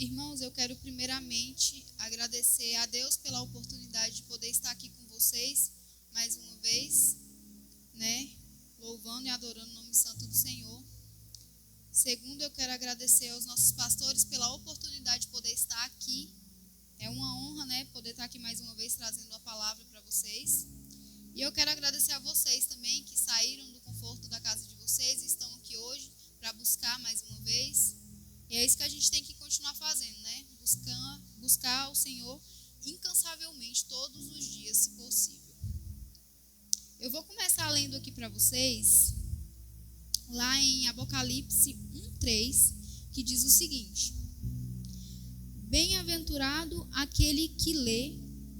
Irmãos, eu quero primeiramente agradecer a Deus pela oportunidade de poder estar aqui com vocês mais uma vez, né? Louvando e adorando o nome santo do Senhor. Segundo, eu quero agradecer aos nossos pastores pela oportunidade de poder estar aqui. É uma honra, né? Poder estar aqui mais uma vez trazendo a palavra para vocês. E eu quero agradecer a vocês também que saíram do conforto da casa de vocês e estão aqui hoje para buscar mais uma vez. E é isso que a gente tem que continuar fazendo, né? Buscar o Senhor incansavelmente todos os dias, se possível. Eu vou começar lendo aqui para vocês, lá em Apocalipse 1:3, que diz o seguinte: Bem-aventurado aquele que lê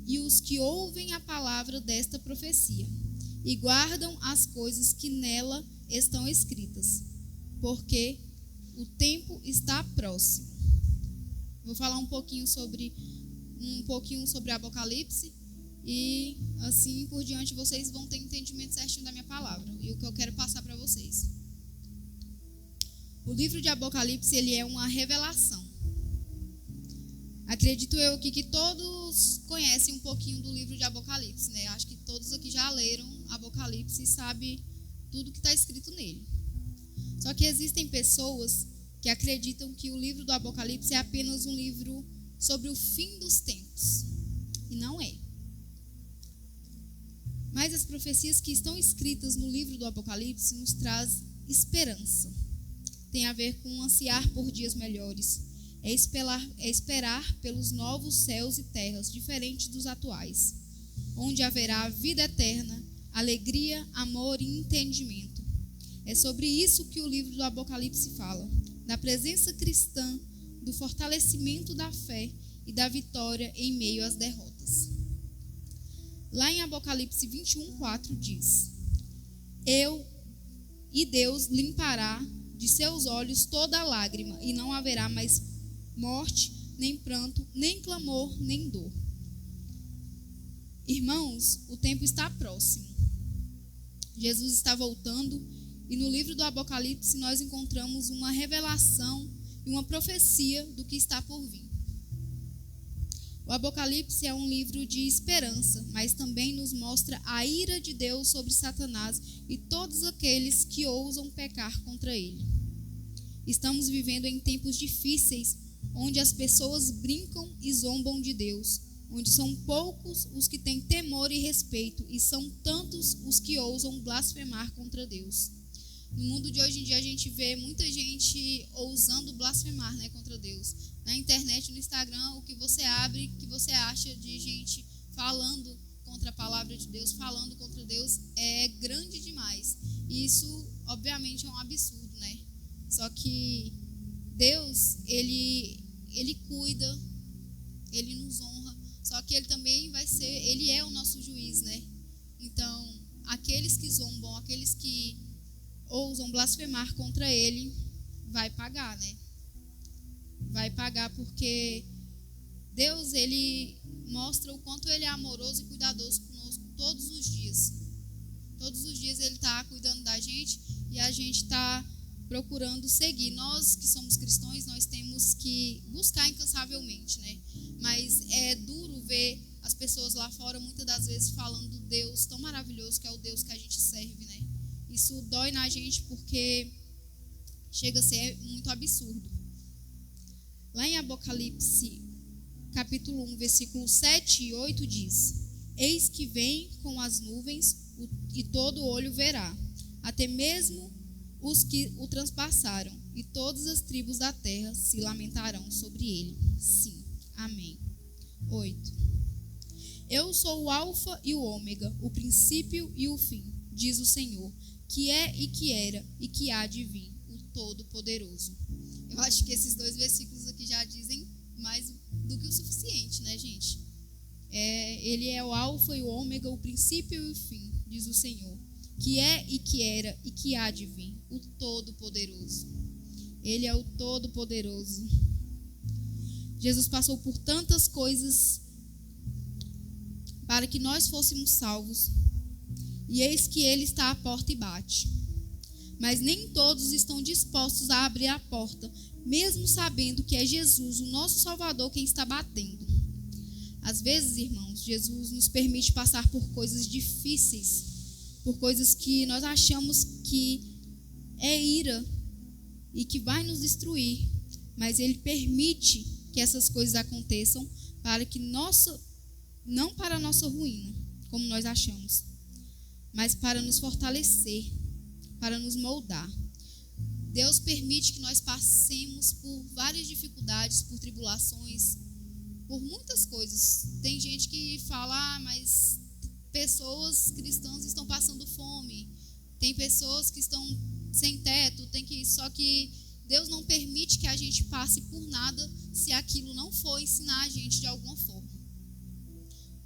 e os que ouvem a palavra desta profecia e guardam as coisas que nela estão escritas, porque o tempo está próximo. Vou falar um pouquinho sobre Apocalipse e assim por diante vocês vão ter entendimento certinho da minha palavra e o que eu quero passar para vocês. O livro de Apocalipse, ele é uma revelação. Acredito eu aqui que todos conhecem um pouquinho do livro de Apocalipse, né? Acho que todos aqui já leram Apocalipse e sabem tudo que está escrito nele. Só que existem pessoas que acreditam que o livro do Apocalipse é apenas um livro sobre o fim dos tempos. E não é. Mas as profecias que estão escritas no livro do Apocalipse nos traz esperança. Tem a ver com ansiar por dias melhores. É esperar pelos novos céus e terras diferentes dos atuais, onde haverá vida eterna, alegria, amor e entendimento. É sobre isso que o livro do Apocalipse fala, da presença cristã, do fortalecimento da fé e da vitória em meio às derrotas. Lá em Apocalipse 21:4 diz: Deus limpará de seus olhos toda lágrima, e não haverá mais morte, nem pranto, nem clamor, nem dor. Irmãos, o tempo está próximo. Jesus está voltando e no livro do Apocalipse nós encontramos uma revelação e uma profecia do que está por vir. O Apocalipse é um livro de esperança, mas também nos mostra a ira de Deus sobre Satanás e todos aqueles que ousam pecar contra ele. Estamos vivendo em tempos difíceis, onde as pessoas brincam e zombam de Deus, onde são poucos os que têm temor e respeito e são tantos os que ousam blasfemar contra Deus. No mundo de hoje em dia a gente vê muita gente ousando blasfemar, né, contra Deus. Na internet, no Instagram, o que você abre, o que você acha de gente falando contra a palavra de Deus, falando contra Deus, é grande demais. E isso, obviamente, é um absurdo, né? Só que Deus, ele cuida, ele nos honra, só que ele também ele é o nosso juiz, né? Então, aqueles que zombam, aqueles que ousam blasfemar contra ele, vai pagar, né? Vai pagar porque Deus, ele mostra o quanto ele é amoroso e cuidadoso conosco todos os dias. Todos os dias ele está cuidando da gente e a gente está procurando seguir. Nós que somos cristãos, nós temos que buscar incansavelmente, né? Mas é duro ver as pessoas lá fora, muitas das vezes, falando do Deus tão maravilhoso que é o Deus que a gente serve, né? Isso dói na gente porque chega a ser muito absurdo. Lá em Apocalipse, capítulo 1, versículos 7 e 8 diz: Eis que vem com as nuvens e todo olho verá, até mesmo os que o transpassaram, e todas as tribos da terra se lamentarão sobre ele. Sim, amém. 8. Eu sou o Alfa e o Ômega, o princípio e o fim, diz o Senhor, que é e que era e que há de vir, o Todo-Poderoso. Eu acho que esses dois versículos aqui já dizem mais do que o suficiente, né, gente? Ele é o Alfa e o Ômega, o princípio e o fim, diz o Senhor, que é e que era e que há de vir, o Todo-Poderoso. Ele é o Todo-Poderoso. Jesus passou por tantas coisas para que nós fôssemos salvos. E eis que ele está à porta e bate. mas nem todos estão dispostos a abrir a porta, mesmo sabendo que é Jesus, o nosso Salvador, quem está batendo. Às vezes, irmãos, Jesus nos permite passar por coisas difíceis, por coisas que nós achamos que é ira e que vai nos destruir, mas Ele permite que essas coisas aconteçam para que não para a nossa ruína, como nós achamos, mas para nos fortalecer, para nos moldar. Deus permite que nós passemos por várias dificuldades, por tribulações, por muitas coisas. Tem gente que fala, mas pessoas cristãs estão passando fome, tem pessoas que estão sem teto, só que Deus não permite que a gente passe por nada se aquilo não for ensinar a gente de alguma forma.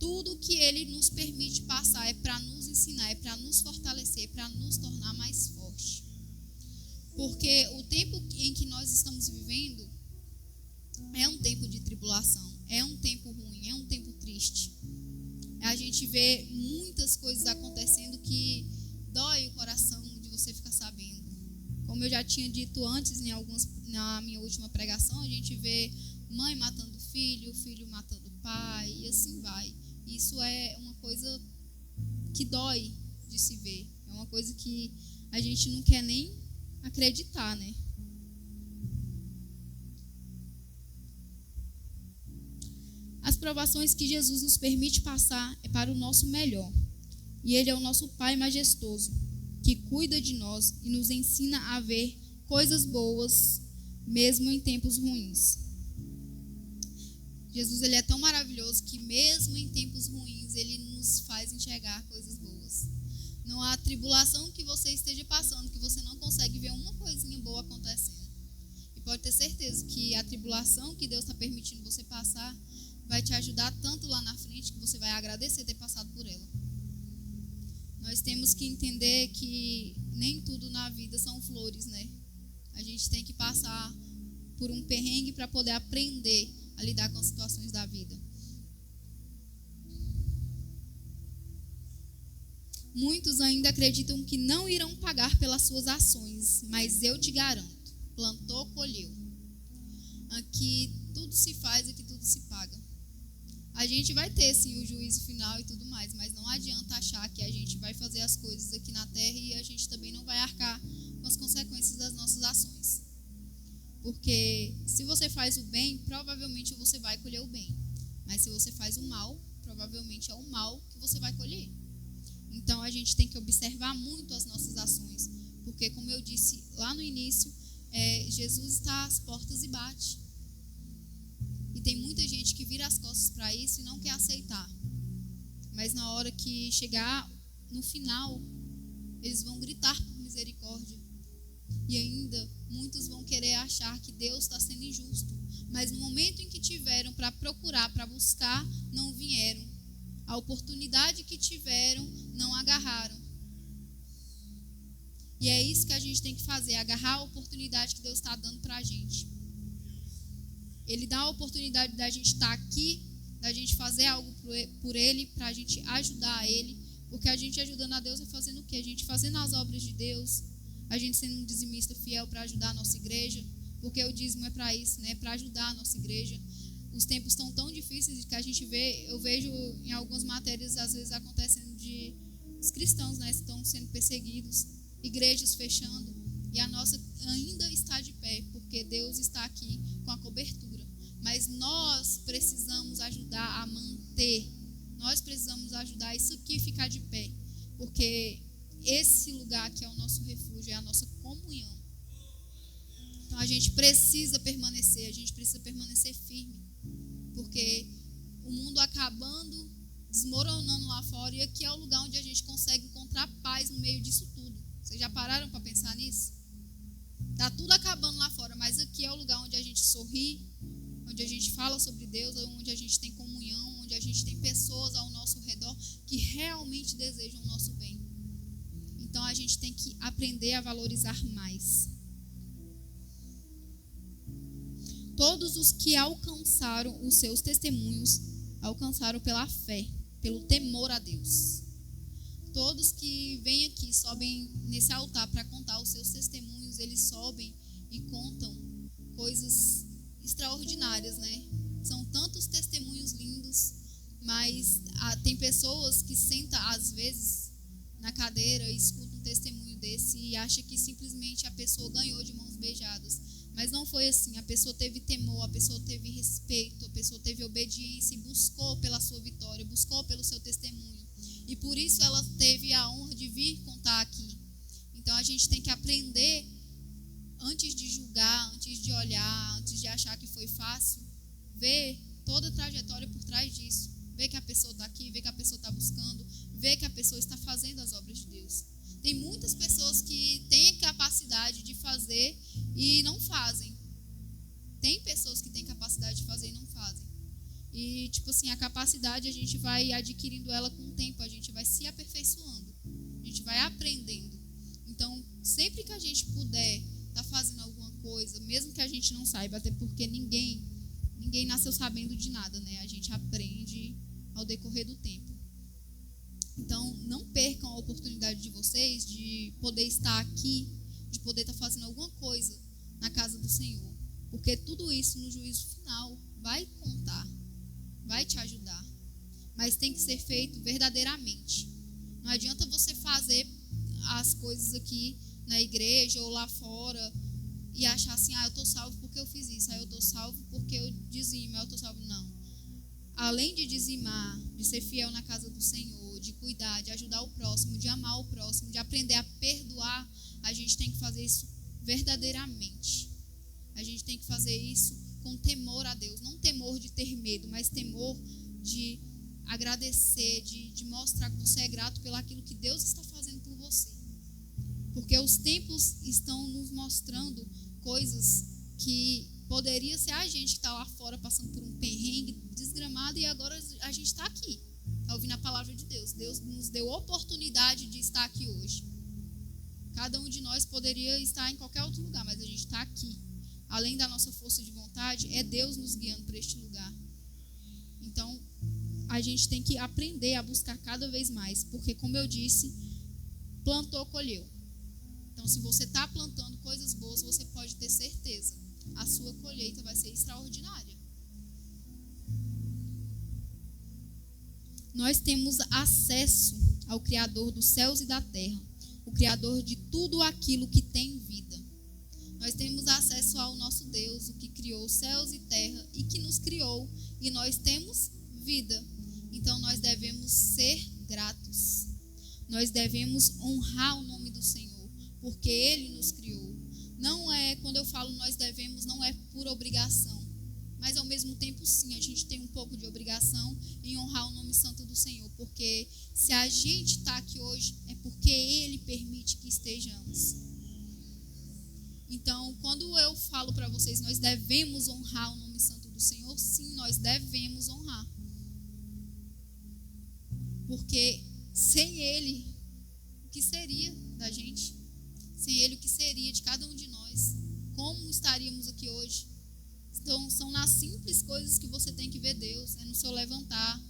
Tudo que Ele nos permite passar é para nos ensinar, é para nos fortalecer, é para nos tornar mais fortes. Porque o tempo em que nós estamos vivendo é um tempo de tribulação, é um tempo ruim, é um tempo triste. A gente vê muitas coisas acontecendo que dói o coração de você ficar sabendo. Como eu já tinha dito antes, na minha última pregação, a gente vê mãe matando filho, filho matando pai, e assim vai. Isso é uma coisa que dói de se ver. É uma coisa que a gente não quer nem acreditar, né? As provações que Jesus nos permite passar é para o nosso melhor. E Ele é o nosso Pai majestoso, que cuida de nós e nos ensina a ver coisas boas, mesmo em tempos ruins. Jesus, Ele é tão maravilhoso que mesmo em tempos ruins, Ele nos faz enxergar coisas boas. Não há tribulação que você esteja passando que você não consegue ver uma coisinha boa acontecendo. E pode ter certeza que a tribulação que Deus está permitindo você passar vai te ajudar tanto lá na frente que você vai agradecer ter passado por ela. Nós temos que entender que nem tudo na vida são flores, né? A gente tem que passar por um perrengue para poder aprender a lidar com as situações da vida. Muitos ainda acreditam que não irão pagar pelas suas ações, mas eu te garanto, plantou, colheu. Aqui tudo se faz, aqui tudo se paga. A gente vai ter sim o juízo final e tudo mais, mas não adianta achar que a gente vai fazer as coisas aqui na terra e a gente também não vai arcar com as consequências das nossas ações. Porque se você faz o bem, provavelmente você vai colher o bem. Mas se você faz o mal, provavelmente é o mal que você vai colher. Então a gente tem que observar muito as nossas ações. Porque, como eu disse lá no início, Jesus está às portas e bate. E tem muita gente que vira as costas para isso e não quer aceitar. Mas na hora que chegar no final, eles vão gritar por misericórdia. E ainda muitos vão querer achar que Deus está sendo injusto. Mas no momento em que tiveram para procurar, para buscar, não vieram. A oportunidade que tiveram, não agarraram. E é isso que a gente tem que fazer, agarrar a oportunidade que Deus está dando para a gente. Ele dá a oportunidade da gente estar aqui, da gente fazer algo por Ele, para a gente ajudar Ele. Porque a gente ajudando a Deus é fazendo o quê? A gente fazendo as obras de Deus, a gente sendo um dizimista fiel para ajudar a nossa igreja. Porque o dízimo é para isso, né? Para ajudar a nossa igreja. Os tempos estão tão difíceis que a gente vê, eu vejo em algumas matérias, às vezes acontecendo de os cristãos, né, estão sendo perseguidos, igrejas fechando, e a nossa ainda está de pé, porque Deus está aqui com a cobertura. Mas nós precisamos ajudar a manter, nós precisamos ajudar isso aqui a ficar de pé, porque esse lugar que é o nosso refúgio, é a nossa comunhão. Então a gente precisa permanecer firme, porque o mundo acabando, desmoronando lá fora, e aqui é o lugar onde a gente consegue encontrar paz no meio disso tudo. Vocês já pararam para pensar nisso? Está tudo acabando lá fora, mas aqui é o lugar onde a gente sorri, onde a gente fala sobre Deus, onde a gente tem comunhão, onde a gente tem pessoas ao nosso redor que realmente desejam o nosso bem. Então a gente tem que aprender a valorizar mais. Todos os que alcançaram os seus testemunhos, alcançaram pela fé, pelo temor a Deus. todos que vêm aqui, sobem nesse altar para contar os seus testemunhos, eles sobem e contam coisas extraordinárias, né? São tantos testemunhos lindos, mas tem pessoas que sentam, às vezes, na cadeira e escutam um testemunho desse e acham que simplesmente a pessoa ganhou de mãos beijadas. Mas não foi assim. A pessoa teve temor, a pessoa teve respeito, a pessoa teve obediência e buscou pela sua vitória, buscou pelo seu testemunho. E por isso ela teve a honra de vir contar aqui. Então a gente tem que aprender, antes de julgar, antes de olhar, antes de achar que foi fácil, ver toda a trajetória por trás disso. Ver que a pessoa está aqui, ver que a pessoa está buscando, ver que a pessoa está fazendo as obras de Deus. Tem muitas pessoas que têm a capacidade de fazer e não fazem. Tem pessoas que têm capacidade de fazer e não fazem. E, tipo assim, a capacidade a gente vai adquirindo ela com o tempo, a gente vai se aperfeiçoando, a gente vai aprendendo. Então, sempre que a gente puder estar fazendo alguma coisa, mesmo que a gente não saiba, até porque ninguém nasceu sabendo de nada, né? A gente aprende ao decorrer do tempo. Então, não percam a oportunidade de vocês de poder estar aqui, de poder estar fazendo alguma coisa na casa do Senhor. Porque tudo isso, no juízo final, vai contar, vai te ajudar. Mas tem que ser feito verdadeiramente. Não adianta você fazer as coisas aqui na igreja ou lá fora e achar assim, eu estou salvo porque eu fiz isso, eu estou salvo porque eu dizimo, eu estou salvo. Não. Além de dizimar, de ser fiel na casa do Senhor, de cuidar, de ajudar o próximo, de amar o próximo, de aprender a perdoar, a gente tem que fazer isso verdadeiramente. A gente tem que fazer isso com temor a Deus. Não temor de ter medo, mas temor de agradecer, de mostrar que você é grato pelo aquilo que Deus está fazendo por você. Porque os tempos estão nos mostrando coisas que poderia ser a gente que está lá fora passando por um perrengue desgramado e agora a gente está aqui, está ouvindo a palavra de Deus. Deus nos deu a oportunidade de estar aqui hoje. Cada um de nós poderia estar em qualquer outro lugar, mas a gente está aqui. Além da nossa força de vontade, é Deus nos guiando para este lugar. Então, a gente tem que aprender a buscar cada vez mais, porque, como eu disse, plantou, colheu. Então, se você está plantando coisas boas, você pode ter certeza, a sua colheita vai ser extraordinária. Nós temos acesso ao Criador dos céus e da terra, o Criador de tudo aquilo que tem vida. Nós temos acesso ao nosso Deus, o que criou os céus e terra e que nos criou, e nós temos vida. Então nós devemos ser gratos. Nós devemos honrar o nome do Senhor, porque Ele nos criou. Não é, quando eu falo nós devemos, não é por obrigação, mas ao mesmo tempo sim, a gente tem um pouco de obrigação em honrar o nome santo do Senhor, porque se a gente está aqui hoje, é porque Ele permite que estejamos. Então, quando eu falo para vocês, nós devemos honrar o nome santo do Senhor, sim, nós devemos honrar. Porque sem Ele, o que seria da gente? Sem Ele, o que seria de cada um de nós? Como estaríamos aqui hoje? Então, são nas simples coisas que você tem que ver Deus. É no seu levantar.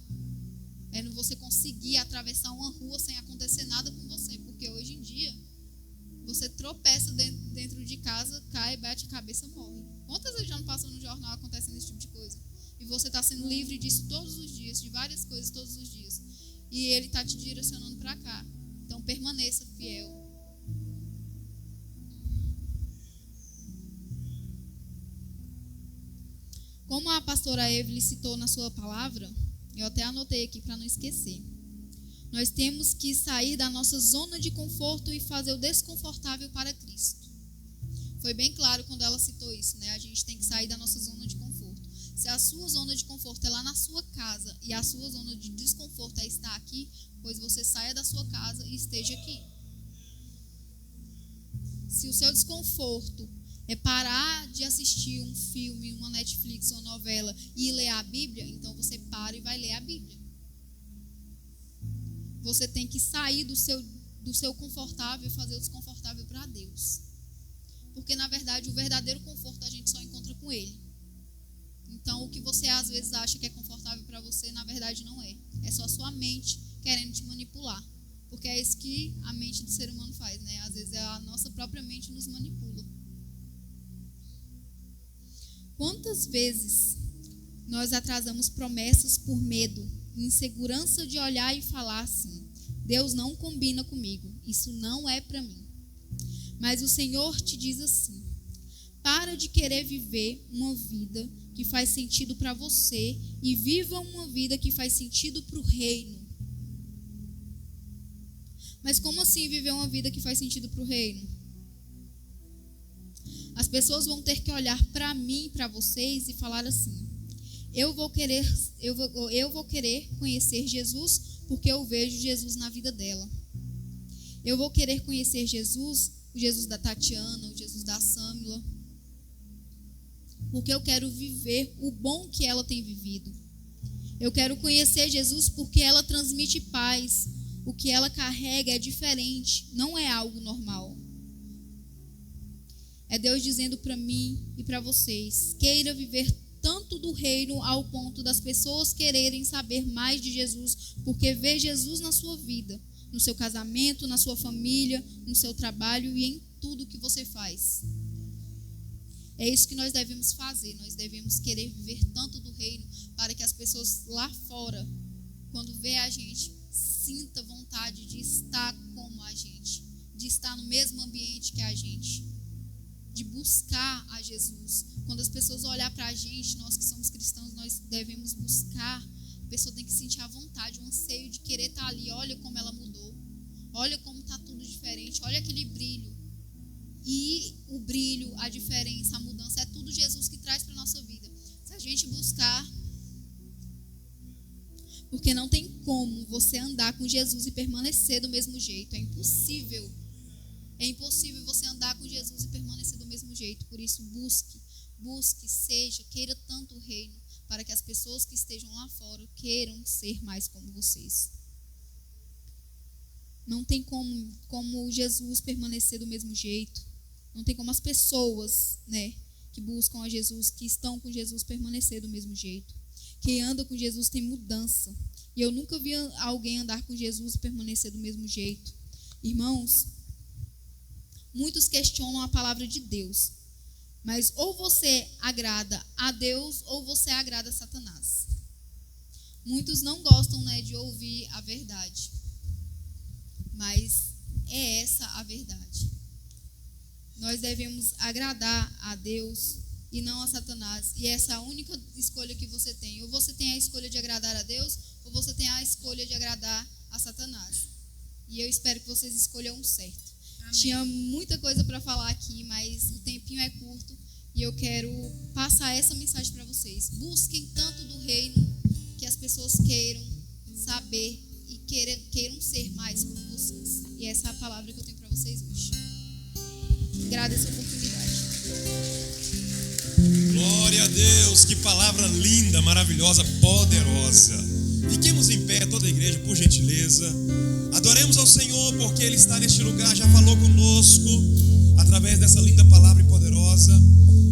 É no você conseguir atravessar uma rua sem acontecer nada com você. Porque hoje em dia, você tropeça dentro de casa, cai, bate a cabeça, morre. Quantas vezes já não passou no jornal acontecendo esse tipo de coisa? E você está sendo livre disso todos os dias, de várias coisas todos os dias. E Ele está te direcionando para cá. Então, permaneça fiel. Como a pastora Evelyn citou na sua palavra, eu até anotei aqui para não esquecer. Nós temos que sair da nossa zona de conforto e fazer o desconfortável para Cristo. Foi bem claro quando ela citou isso, né? A gente tem que sair da nossa zona de conforto. Se a sua zona de conforto é lá na sua casa e a sua zona de desconforto é estar aqui, pois você saia da sua casa e esteja aqui. Se o seu desconforto é parar de assistir um filme, uma Netflix, uma novela e ler a Bíblia, então você para e vai ler a Bíblia. Você tem que sair do seu confortável e fazer o desconfortável para Deus. Porque, na verdade, o verdadeiro conforto a gente só encontra com Ele. Então, o que você às vezes acha que é confortável para você, na verdade não é. É só a sua mente querendo te manipular. Porque é isso que a mente do ser humano faz, né? Às vezes a nossa própria mente nos manipula. Quantas vezes nós atrasamos promessas por medo, insegurança de olhar e falar assim: Deus não combina comigo, isso não é para mim. Mas o Senhor te diz assim: para de querer viver uma vida que faz sentido para você e viva uma vida que faz sentido para o reino. Mas como assim viver uma vida que faz sentido para o reino? As pessoas vão ter que olhar para mim e para vocês e falar assim: eu vou querer conhecer Jesus porque eu vejo Jesus na vida dela. Eu vou querer conhecer Jesus, o Jesus da Tatiana, o Jesus da Sâmila, porque eu quero viver o bom que ela tem vivido. Eu quero conhecer Jesus porque ela transmite paz. O que ela carrega é diferente, não é algo normal. É Deus dizendo para mim e para vocês: queira viver tanto do reino ao ponto das pessoas quererem saber mais de Jesus, porque vê Jesus na sua vida, no seu casamento, na sua família, no seu trabalho e em tudo que você faz. É isso que nós devemos fazer. Nós devemos querer viver tanto do reino para que as pessoas lá fora, quando vê a gente, sinta vontade de estar como a gente, de estar no mesmo ambiente que a gente, de buscar a Jesus. Quando as pessoas olhar para a gente, nós que somos cristãos, nós devemos buscar. A pessoa tem que sentir a vontade, o anseio de querer estar ali. Olha como ela mudou, olha como está tudo diferente, olha aquele brilho. E o brilho, a diferença, a mudança, é tudo Jesus que traz para a nossa vida. Se a gente buscar. Porque não tem como você andar com Jesus e permanecer do mesmo jeito. É impossível. É impossível você andar com Jesus e permanecer do mesmo jeito. Por isso, queira tanto o reino, para que as pessoas que estejam lá fora queiram ser mais como vocês. Não tem como Jesus permanecer do mesmo jeito. Não tem como as pessoas, né, que buscam a Jesus, que estão com Jesus, permanecer do mesmo jeito. Quem anda com Jesus tem mudança. E eu nunca vi alguém andar com Jesus e permanecer do mesmo jeito. Irmãos, muitos questionam a palavra de Deus. Mas ou você agrada a Deus ou você agrada a Satanás. Muitos não gostam, né, de ouvir a verdade. Mas é essa a verdade. Nós devemos agradar a Deus e não a Satanás. E essa é a única escolha que você tem. Ou você tem a escolha de agradar a Deus, ou você tem a escolha de agradar a Satanás. E eu espero que vocês escolham o certo. Amém. Tinha muita coisa para falar aqui, mas o tempinho é curto. E eu quero passar essa mensagem para vocês. Busquem tanto do reino que as pessoas queiram saber e queiram ser mais como vocês. E essa é a palavra que eu tenho para vocês hoje. Agradeço a oportunidade. Glória a Deus, que palavra linda, maravilhosa, poderosa. Fiquemos em pé, toda a igreja, por gentileza. Adoremos ao Senhor, porque Ele está neste lugar, já falou conosco, através dessa linda palavra poderosa.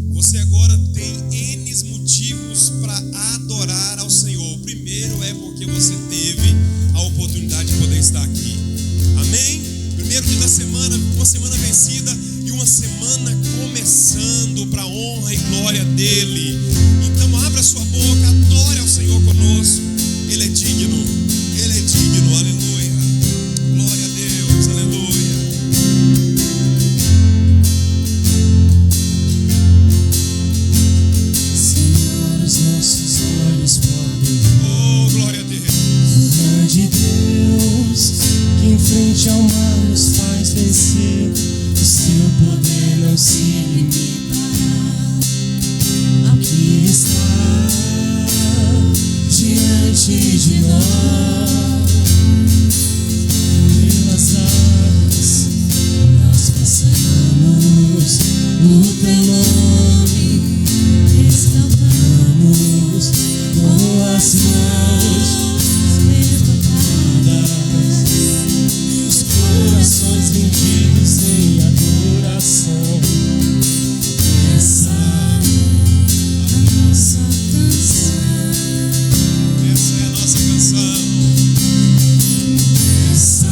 Você agora tem N motivos para adorar ao Senhor. O primeiro é porque você teve a oportunidade de poder estar aqui. Amém? Primeiro dia da semana, uma semana vencida e uma semana começando para a honra e glória dEle. Então abra sua boca, adore ao Senhor conosco. Ele é digno, aleluia. Glória a Deus, aleluia. Senhor, os nossos olhos podem ver. Oh, glória a Deus. O grande Deus que em frente ao mar nos faz vencer. O seu poder não se limitará ao que está diante de nós. Pelas águas nós passamos, o teu nome exaltamos com as mãos levantadas, os corações rendidos em adoração. Essa é a nossa canção. Essa é a nossa canção. Essa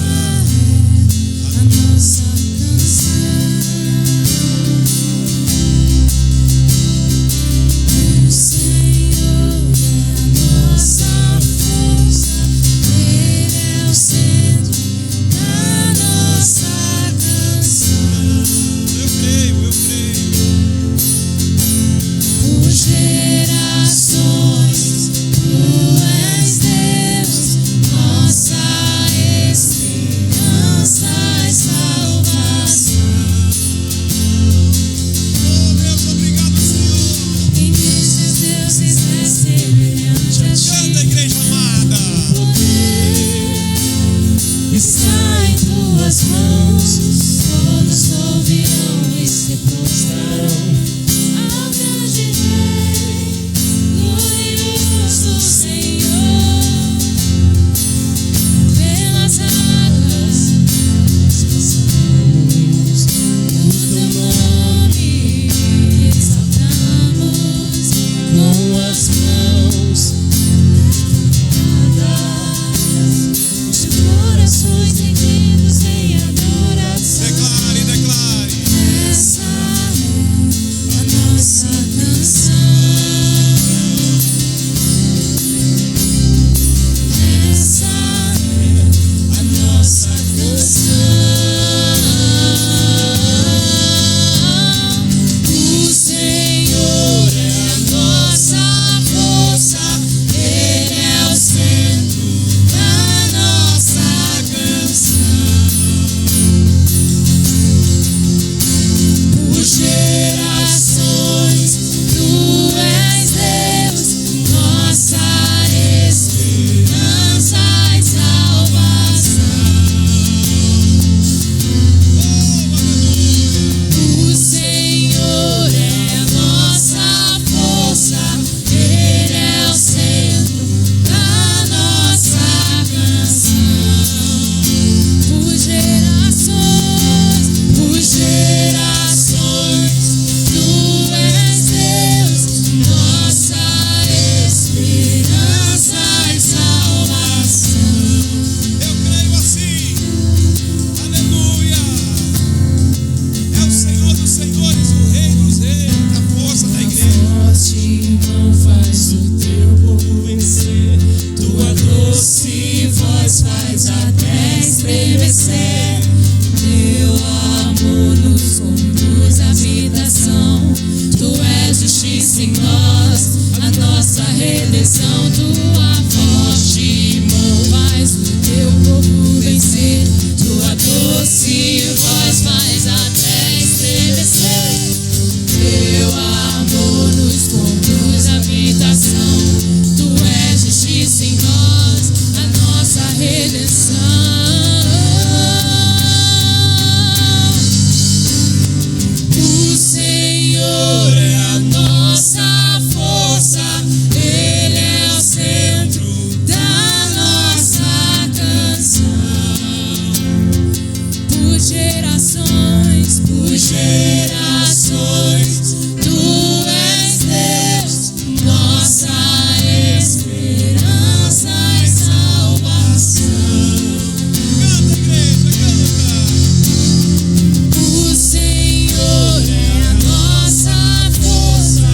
redenção, tua forte mão faz o teu povo vencer. Tua doce voz faz até estremecer. Teu amor nos conduz à habitação. Tu és justiça em nós, a nossa redenção. O Senhor é a nossa força, Ele é o centro da nossa canção. Por gerações, Tu és Deus, nossa esperança e salvação. Canta, igreja, canta. O Senhor é a nossa força,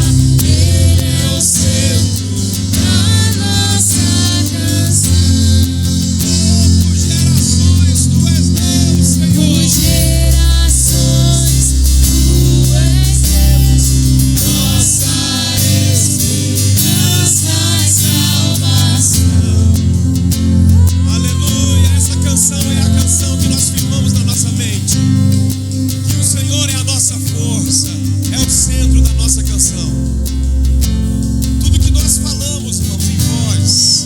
Ele é o centro da nossa canção. Por gerações Tu és Deus, Senhor. Por gerações, Tu és Deus, nossa esperança e salvação. Aleluia. Essa canção é a canção que nós firmamos na nossa mente. Que o Senhor é a nossa força, é o centro da nossa canção. Tudo que nós falamos, irmãos, em voz,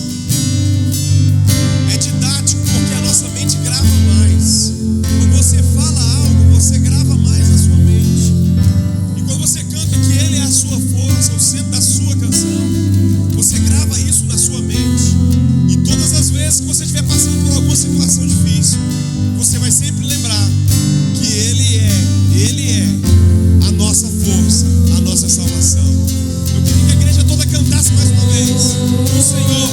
é didático porque a nossa mente grava mais. Quando você fala algo, você grava mais na sua mente. E quando você canta que Ele é a sua força, o centro da sua canção, você grava isso na sua mente. E todas as vezes que você estiver passando por alguma situação difícil, você vai sempre lembrar que Ele é a nossa força, a nossa salvação. Eu queria que a igreja toda cantasse mais uma vez. O Senhor,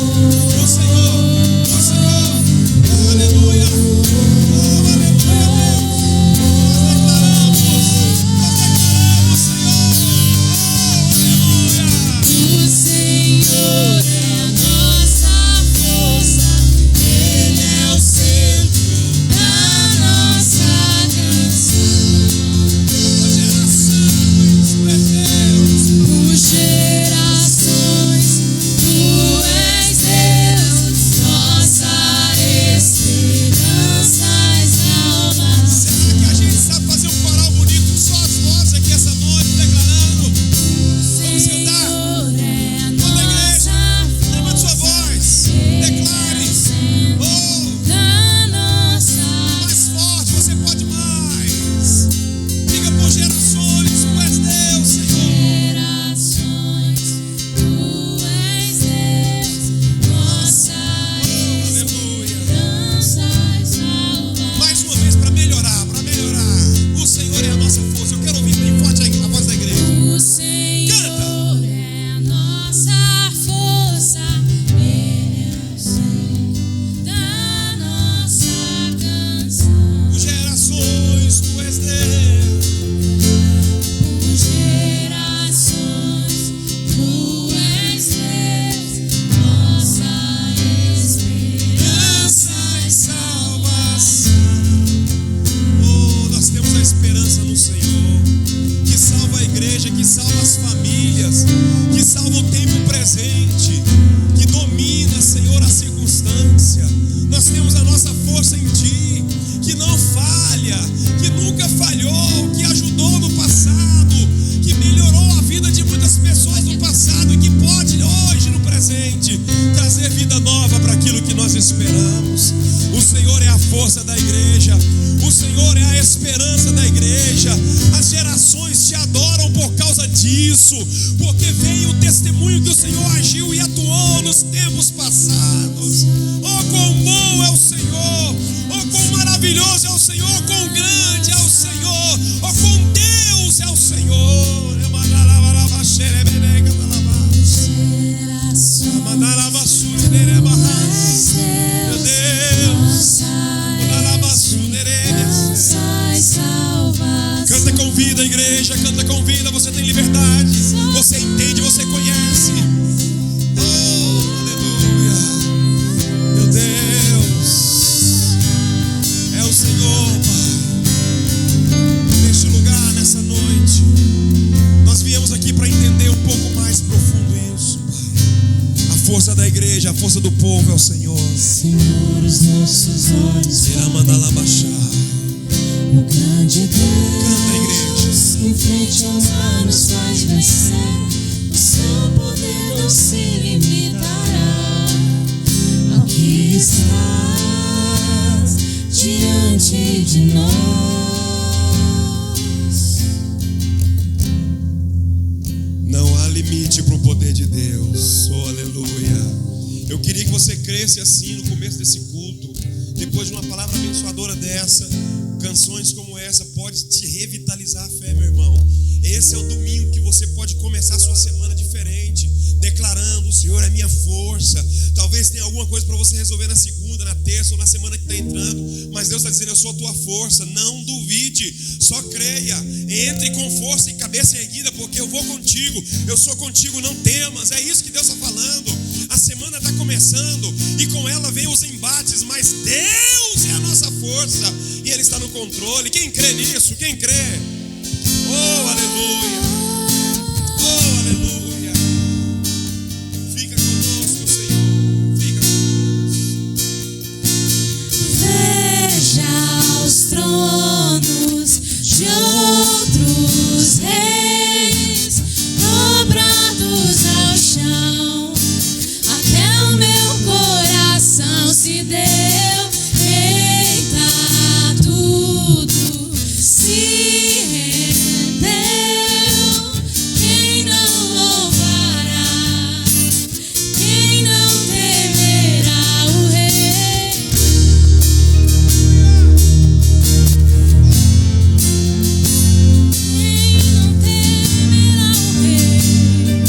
o Senhor, o Senhor. Oh, aleluia. Oh, aleluia, Deus. Nós declaramos, Senhor. Oh, aleluia. O Senhor é a nossa força, Ele é o centro da nossa canção. Por gerações, Tu és Deus. Por gerações, Tu és Deus, nossa esperança e salvação. Será que a gente sabe fazer um coral bonito só as vozes aqui essa noite, declarando? Vamos cantar. Senhor é a Toda a igreja, nossa levante sua voz. Declare. Oh, da nossa mais forte, você pode mais. Diga por gerações, Tu és Deus, Senhor. gerações, Tu és Deus, nossa Aleluia. esperança e salvação. Mais uma vez, para melhorar. O Senhor é a nossa força. Eu quero ouvir bem forte a voz da igreja. O Senhor é a nossa força, Ele é o centro da nossa canção. Por gerações, Tu és Deus. Por gerações, Tu és Deus, nossa esperança Esperança e e salvação. Oh, nós temos a esperança no Senhor, que salva a igreja, que salva as famílias, que salva o tempo presente, que domina, Senhor, a circunstância. Nós temos a nossa força em Ti, que não falha, que nunca falhou, que ajudou no passado, que melhorou a vida de muitas pessoas no passado e que pode hoje, no presente, trazer vida nova para aquilo que nós esperamos. O Senhor é a força da igreja, o Senhor é a esperança da igreja. As gerações Te adoram por causa disso, porque veio o testemunho que o Senhor agiu e atuou nos tempos passados. Oh, quão bom é o Senhor! Oh, quão maravilhoso é o Senhor! Quão grande é o Senhor! Oh, quão Deus é o Senhor! Meu Deus! Canta com vida, igreja, canta com vida. Você tem liberdade, você entende, você conhece. Oh, aleluia. Meu Deus, é o Senhor, Pai. Neste lugar, nessa noite, nós viemos aqui para entender um pouco mais profundo isso. força da igreja, a força do povo é o Senhor. Senhor, os nossos olhos o grande Deus que em frente ao mar nos faz vencer. O seu poder não se limitará ao que estás diante de nós. Não há limite para o poder de Deus. Oh, aleluia. Eu queria que você cresce assim no começo desse culto. Depois de uma palavra abençoadora dessa, canções como essa pode te revitalizar a fé, meu irmão. Esse é o domingo que você pode começar a sua semana diferente, declarando: o Senhor é minha força. Talvez tenha alguma coisa para você resolver na segunda, na terça ou na semana que está entrando, mas Deus está dizendo: eu sou a tua força. Não duvide, só creia. Entre com força e cabeça erguida, porque eu vou contigo. Eu sou contigo, não temas. É isso que Deus está falando. A semana está começando e com ela vem os embates, mas Deus é a nossa força e Ele está no controle. Quem crê nisso? Quem crê? Oh, aleluia! Oh, aleluia! Fica conosco, Senhor. Fica conosco. Veja os tronos de outros reis dobrados ao chão. Até o meu coração se deu. Eita, tudo se rendeu. Quem não louvará? Quem não temerá o Rei? Quem não temerá o Rei?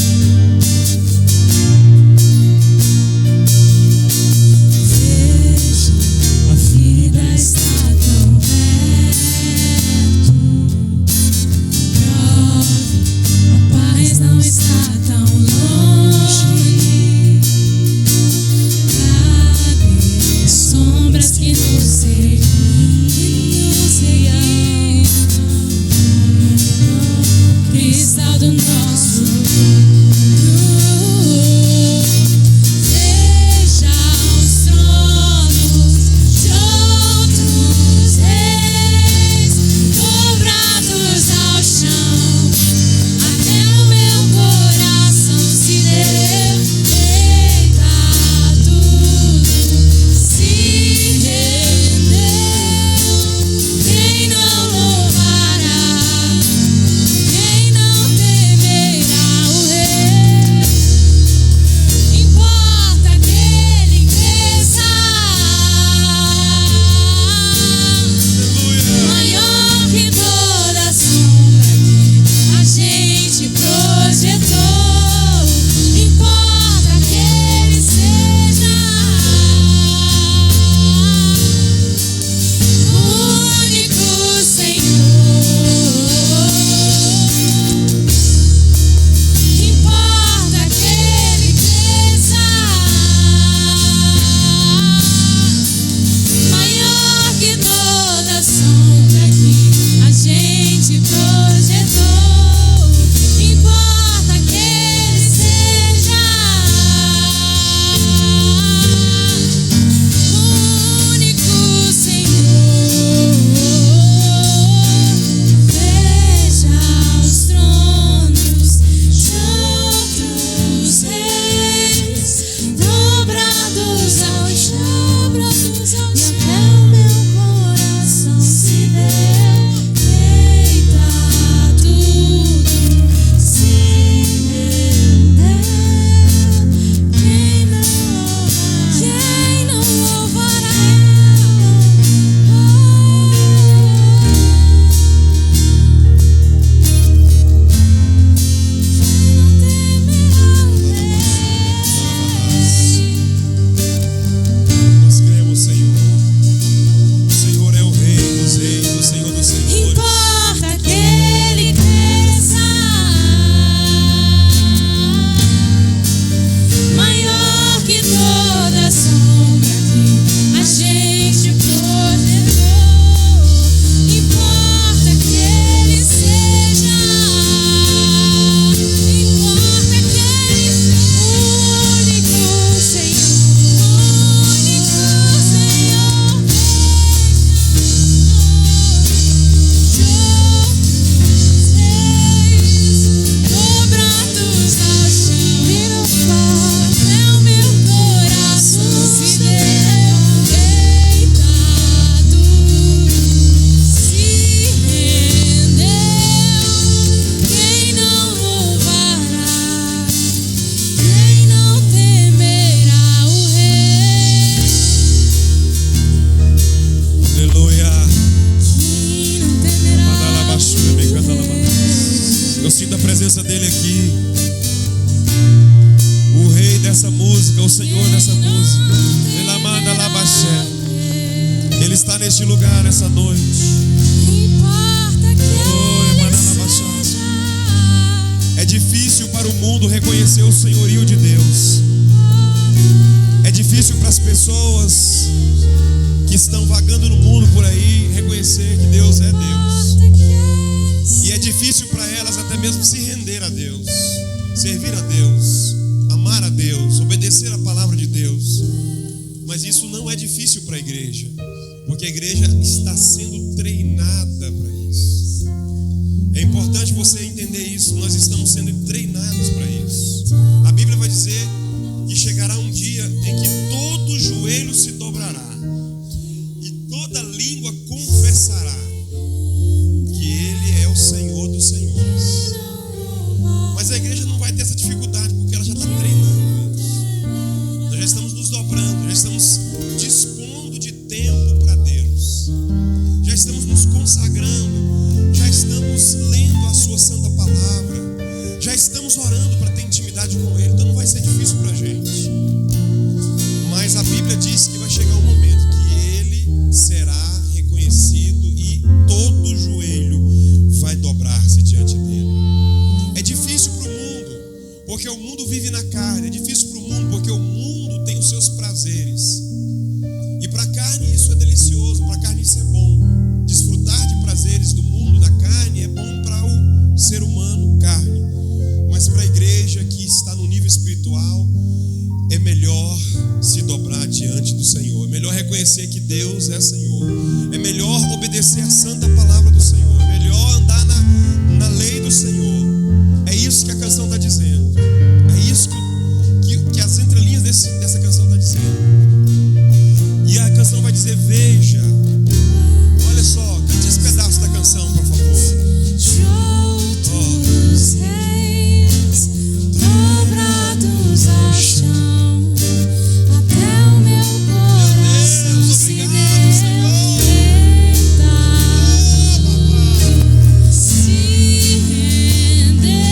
Veja, a vida está tão perto. Prove, a paz não está tão longe. Cadê as sombras que nos seguiam? Cristal do nosso veja os tronos de outros reis dobrados ao chão. Até o meu coração se deu. Eita, tudo se rendeu. nessa música, o Senhor nessa música. Ele manda lá baixar. Ele está neste lugar nessa noite. É difícil para o mundo reconhecer o senhorio de Deus. É difícil para as pessoas que estão vagando no mundo por aí reconhecer que Deus é Deus. E é difícil para elas até mesmo se render a Deus, servir a Deus, amar a Deus, obedecer a palavra de Deus. Mas isso não é difícil para a igreja, porque a igreja está sendo treinada para isso. É importante você entender isso. Nós estamos sendo treinados para isso. A Bíblia vai dizer que chegará um dia em que todo joelho se dobrará e toda língua confessará que Ele é o Senhor dos senhores. Mas a igreja não vai ter essa dificuldade, porque ela já está treinando isso. Nós já estamos nos dobrando, já estamos dispondo de tempo para Deus, já estamos nos consagrando, já estamos lendo a sua santa palavra, já estamos orando para ter intimidade com Ele. Então não vai ser difícil para a gente. Mas a Bíblia diz que vai chegar um momento que Ele será reconhecido e todo joelho vai dobrar-se diante dele. É difícil para o mundo, porque o mundo vive na carne. É difícil para o mundo, porque o mundo tem os seus prazeres. E para a carne isso é delicioso, para a carne isso é bom. Desfrutar de prazeres do mundo, da carne, é bom para o ser humano, carne. Mas para a igreja que está no nível espiritual, é melhor se dobrar diante do Senhor. É melhor reconhecer que Deus é Senhor. É melhor obedecer a santa palavra do Senhor. É melhor andar na lei do Senhor. É isso que a canção está dizendo. É isso que as entrelinhas dessa canção está dizendo. E a canção vai dizer: veja. Olha só, cante esse pedaço da canção, por favor. Dobrados ao chão, até o meu coração se se rendeu.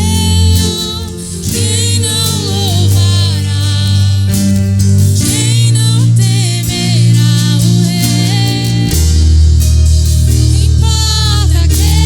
Quem não louvará, quem não temerá o Rei? Importa que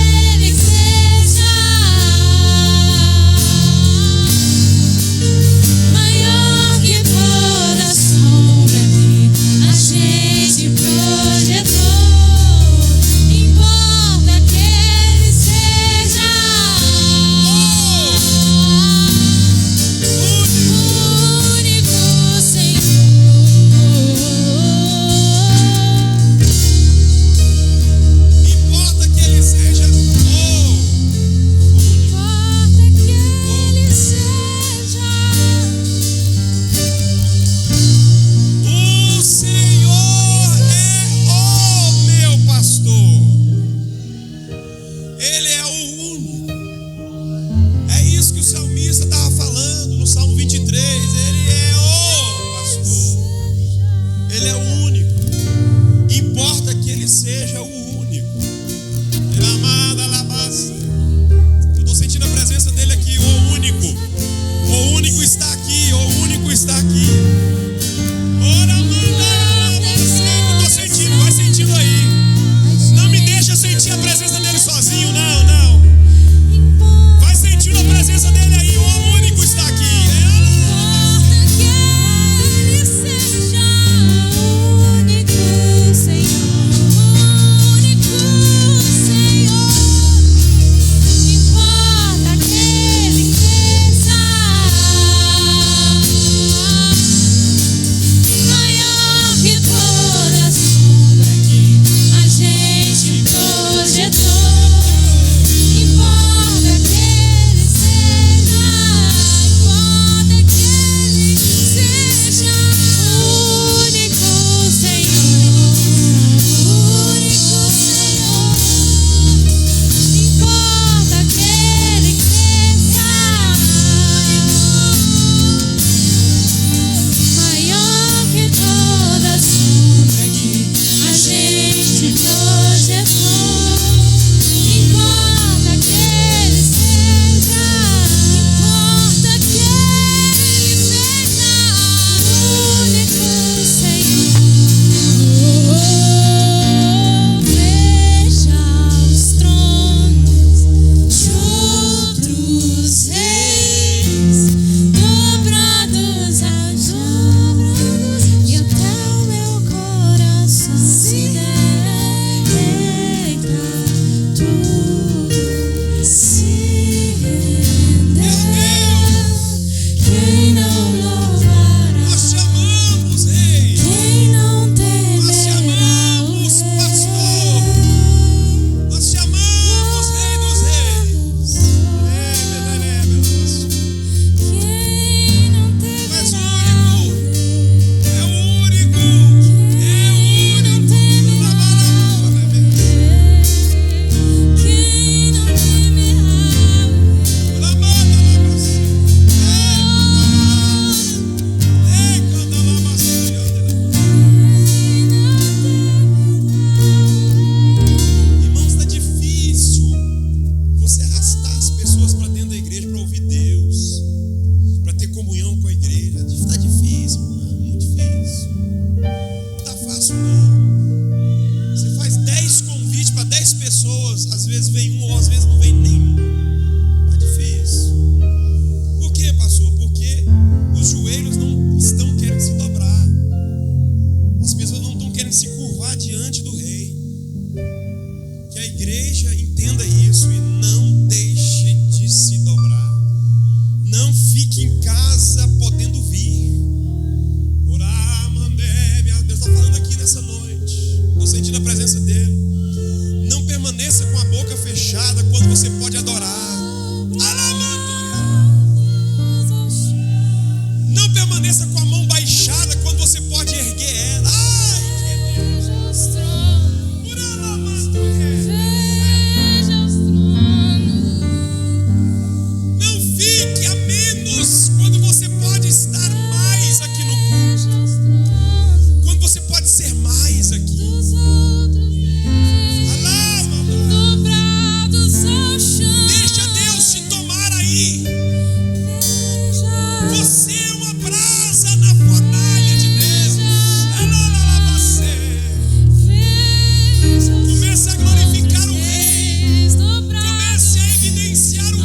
presença dele. Não permaneça com a boca fechada quando você pode adorar. Não permaneça com a mão baixada quando você pode erguer ela. Não fique a menos quando você pode estar mais aqui no culto. Quando você pode ser mais aqui. Deixa Deus te tomar aí. Você é uma brasa na fornalha de Deus. Comece a glorificar o Rei. Comece a evidenciar o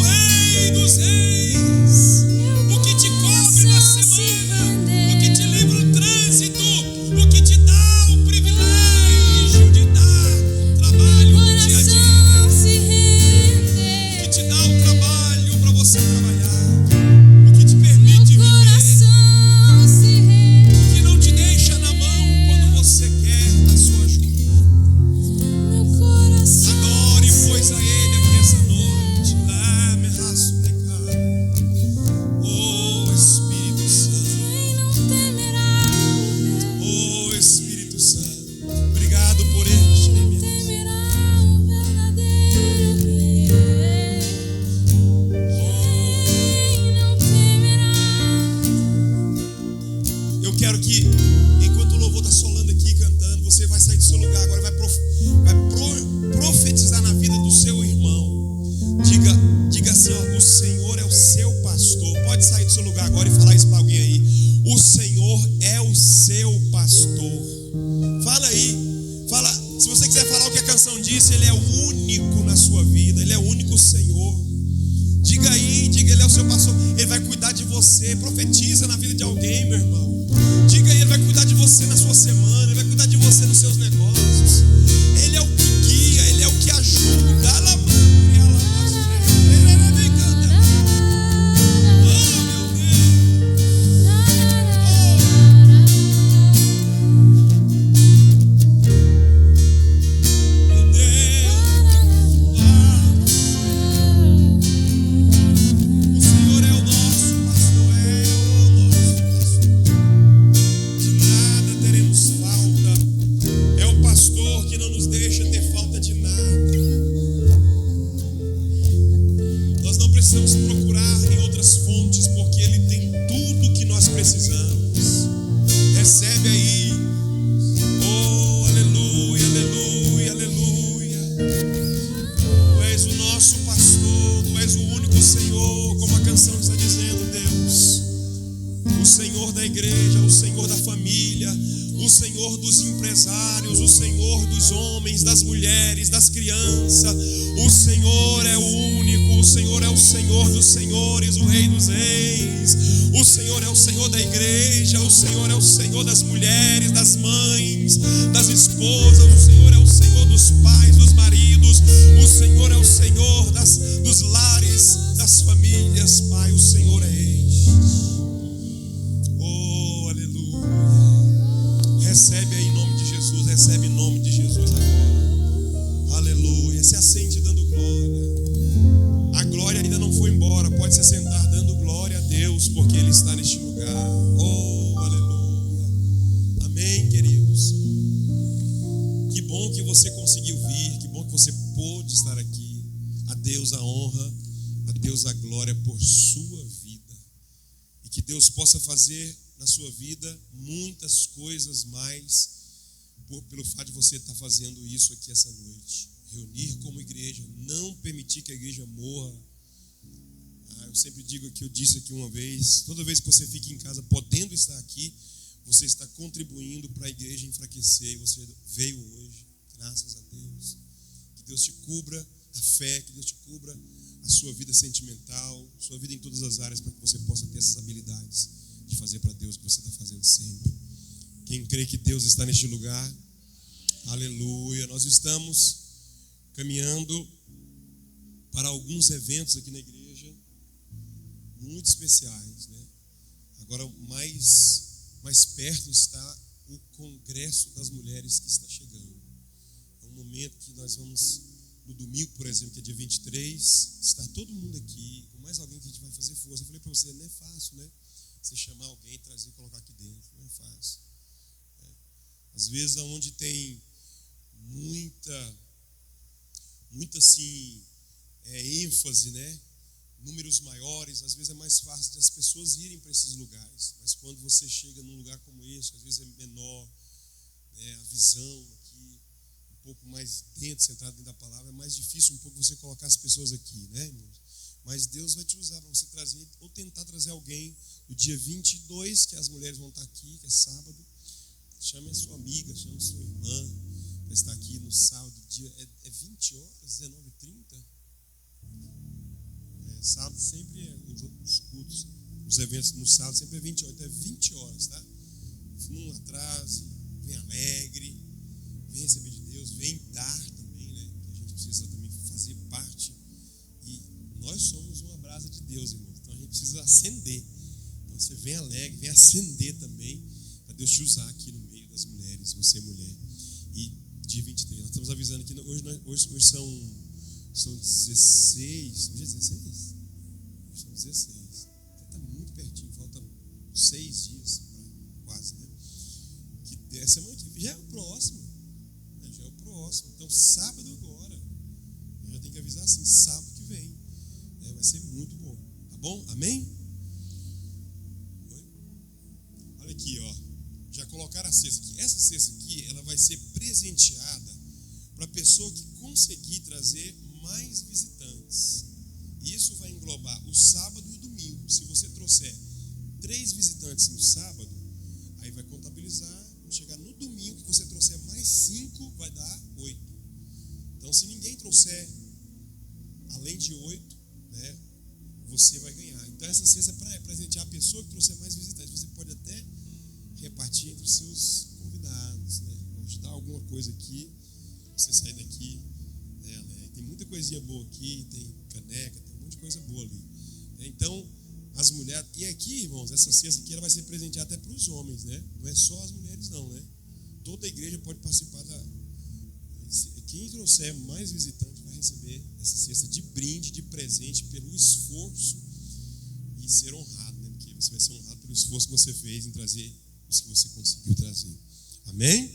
Rei dos Reis. O que te cobre na semana, o que te livra o trânsito, o que te dá o privilégio de dar trabalho no dia a dia. O que te dá o trabalho para você trabalhar. O que te permite viver. O que não te deixa na mão quando você quer a sua ajuda. Adore, pois, a Ele aqui essa noite. Lá me raço pecado. Oh Espírito Santo. Oh Espírito Santo. Obrigado por este momento. Eu quero que, enquanto o louvor está solando aqui, cantando, você vai sair do seu lugar agora, vai profetizar na vida do seu irmão. Diga assim, ó, o Senhor é o seu pastor. Pode sair do seu lugar agora e falar isso para alguém aí. O Senhor é o seu pastor. Fala aí. Fala, se você quiser falar o que a canção disse, Ele é o único na sua vida. Ele é o único Senhor. Diga aí, diga, Ele é o seu pastor. Ele vai cuidar de você. Profetiza na vida de alguém, meu irmão. Diga aí, Ele vai cuidar de você na sua semana. Ele vai cuidar de você nos seus negócios. Ele é o que guia, Ele é o que ajuda. O Senhor é o nosso pastor, é o nosso pastor. De nada teremos falta. É o pastor que não nos deixa ter falta de nada. Nós não precisamos procurar em outras fontes, porque Ele tem tudo que nós precisamos. Recebe aí. Oh, aleluia, aleluia, aleluia. Tu és o nosso pastor, Tu és o único Senhor, como a canção está dizendo, Deus. O Senhor da igreja, o Senhor da família, o Senhor dos empresários, o Senhor dos homens, das mulheres, das crianças. O Senhor é o único, o Senhor é o Senhor dos senhores, o Rei dos reis. O Senhor é o Senhor da igreja, o Senhor é o Senhor das mulheres, das mães, das esposas. O Senhor é o Senhor dos pais, dos maridos. O Senhor é o Senhor dos lares, das famílias, Pai. O Senhor é este. Oh, aleluia. Recebe aí em nome de Jesus, recebe em nome de Jesus agora. Aleluia. Se assente dando glória. A glória ainda não foi embora. Pode se assentar dando glória a Deus, porque Ele está neste lugar. Oh, aleluia. Amém, queridos. Que bom que você conseguiu vir. Que bom que você pôde estar aqui. A Deus a honra, a Deus a glória por sua vida. E que Deus possa fazer na sua vida muitas coisas mais pelo fato de você estar fazendo isso aqui essa noite. Reunir como igreja, não permitir que a igreja morra. Eu sempre digo aqui, eu disse aqui uma vez, toda vez que você fica em casa podendo estar aqui, você está contribuindo para a igreja enfraquecer. E você veio hoje, graças a Deus. Que Deus te cubra a fé, que Deus te cubra a sua vida sentimental, sua vida em todas as áreas, para que você possa ter essas habilidades de fazer para Deus o que você está fazendo sempre. Quem crê que Deus está neste lugar, aleluia. Nós estamos caminhando para alguns eventos aqui na igreja muito especiais, né? Agora mais perto está o Congresso das Mulheres que está chegando. É um momento que nós vamos, no domingo, por exemplo, que é dia 23, está todo mundo aqui, com mais alguém que a gente vai fazer força. Eu falei para você, não é fácil, né? Você chamar alguém, trazer e colocar aqui dentro, não é fácil. Às vezes, onde tem muita assim, ênfase, né? Números maiores, às vezes é mais fácil de as pessoas irem para esses lugares. Mas quando você chega num lugar como esse, às vezes é menor, né? A visão aqui, um pouco mais dentro, centrado dentro da palavra, é mais difícil um pouco você colocar as pessoas aqui, né, irmãos? Mas Deus vai te usar para você trazer, ou tentar trazer alguém no dia 22, que as mulheres vão estar aqui, que é sábado. Chame a sua amiga, chame a sua irmã para estar aqui no sábado, dia é 20 horas, 19h30. Sábado sempre os cultos, os eventos no sábado sempre é 20 horas, então é 20 horas, tá? Não atrase, vem alegre, vem receber de Deus, vem dar também, né? Que a gente precisa também fazer parte. E nós somos uma brasa de Deus, irmãos, então a gente precisa acender. Então você vem alegre, vem acender também, para Deus te usar aqui no meio das mulheres, você mulher. E dia 23, nós estamos avisando que hoje são 16, hoje é 16? São 16, então está muito pertinho, falta 6 dias, quase, né? Que é semana que vem, já é o próximo, né? Já é o próximo, então sábado agora, eu já tenho que avisar assim, sábado que vem, né? Vai ser muito bom, tá bom? Amém? Oi? Olha aqui, ó, já colocaram a cesta aqui, essa cesta aqui, ela vai ser presenteada para a pessoa que conseguir trazer mais visitantes. Isso vai englobar o sábado e o domingo. Se você trouxer 3 visitantes no sábado, aí vai contabilizar, quando chegar no domingo que você trouxer mais 5, vai dar 8. Então, se ninguém trouxer além de 8, né, você vai ganhar. Então, essa cesta é para presentear a pessoa que trouxer mais visitantes. Você pode até repartir entre os seus convidados, né? Vou te dar alguma coisa aqui, você sair daqui, né? Tem muita coisinha boa aqui, tem caneca, tem um monte de coisa boa ali. Então, as mulheres, e aqui, irmãos, essa cesta aqui ela vai ser presenteada até para os homens, né? Não é só as mulheres não, né? Toda a igreja pode participar quem trouxer mais visitantes vai receber essa cesta de brinde, de presente, pelo esforço e ser honrado, né? Porque você vai ser honrado pelo esforço que você fez em trazer os que você conseguiu trazer. Amém?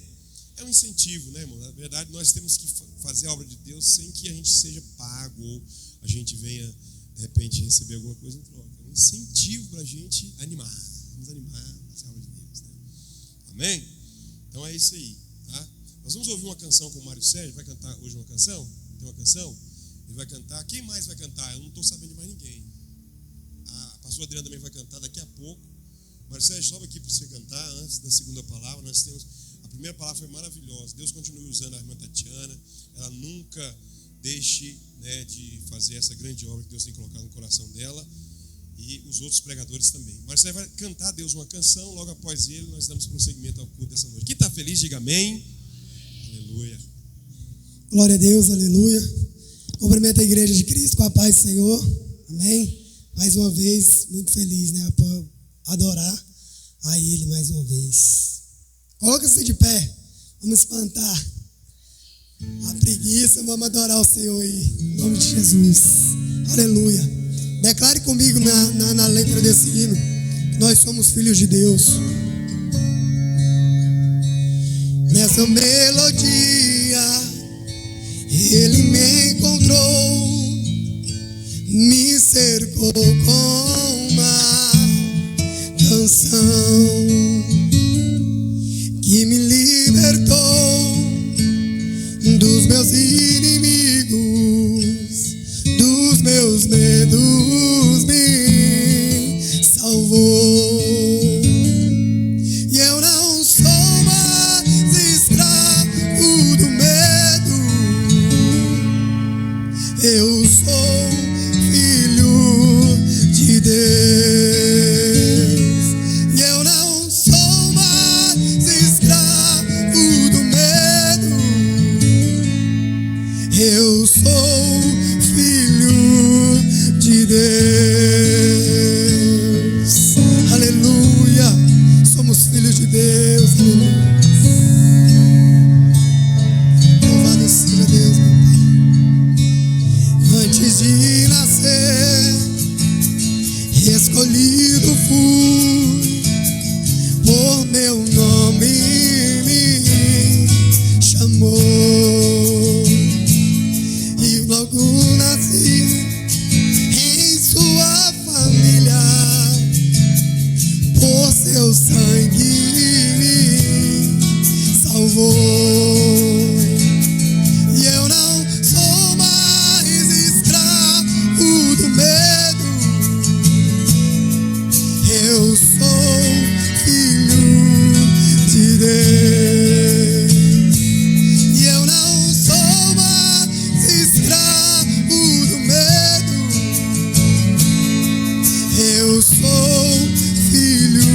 É um incentivo, né, irmão? Na verdade, nós temos que fazer a obra de Deus sem que a gente seja pago ou a gente venha, de repente, receber alguma coisa em troca. É um incentivo para a gente animar. Vamos animar a fazer a obra de Deus, né? Amém? Então é isso aí, tá? Nós vamos ouvir uma canção com o Mário Sérgio. Vai cantar hoje uma canção? Tem uma canção? Ele vai cantar. Quem mais vai cantar? Eu não estou sabendo de mais ninguém. A pastora Adriana também vai cantar daqui a pouco. Mário Sérgio, sobe aqui para você cantar antes da segunda palavra. Nós temos... A primeira palavra foi maravilhosa. Deus continue usando a irmã Tatiana. Ela nunca deixe, né, de fazer essa grande obra que Deus tem colocado no coração dela. E os outros pregadores também. Marcelo vai cantar a Deus uma canção. Logo após ele, nós damos prosseguimento ao culto dessa noite. Quem está feliz, diga amém. Aleluia. Glória a Deus, aleluia. Cumprimento a igreja de Cristo com a paz do Senhor. Amém. Mais uma vez, muito feliz, né, por adorar a Ele mais uma vez. Coloca-se de pé. Vamos espantar a preguiça. Vamos adorar o Senhor aí. Em nome de Jesus. Aleluia. Declare comigo na letra desse hino que nós somos filhos de Deus. Nessa melodia Ele me encontrou, me cercou com uma canção que me libertou dos meus inimigos, dos meus medos, me salvou. E eu não sou mais escravo do medo, eu sou filho de Deus. E eu não sou mais escravo do medo, eu sou filho de Deus. Aleluia. vou. E eu não sou mais escravo do medo. Eu sou filho de Deus. E eu não sou mais escravo do medo. Eu sou filho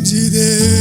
de Deus.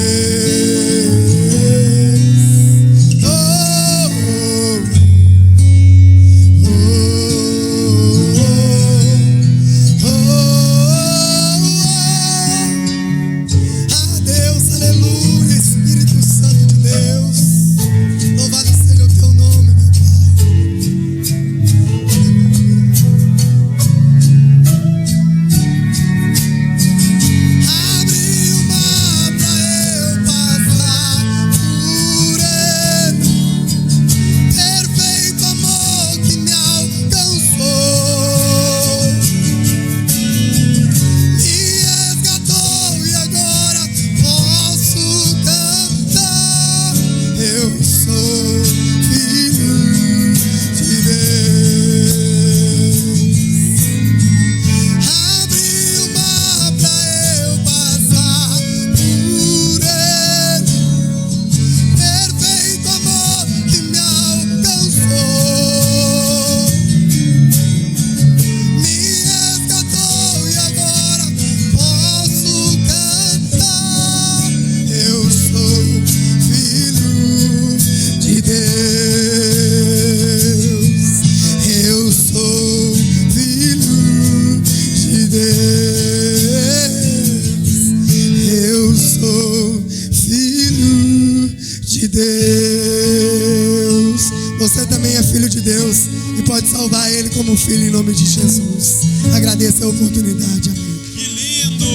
Você também é filho de Deus e pode salvar ele como filho em nome de Jesus. Agradeça a oportunidade, amém. Que lindo!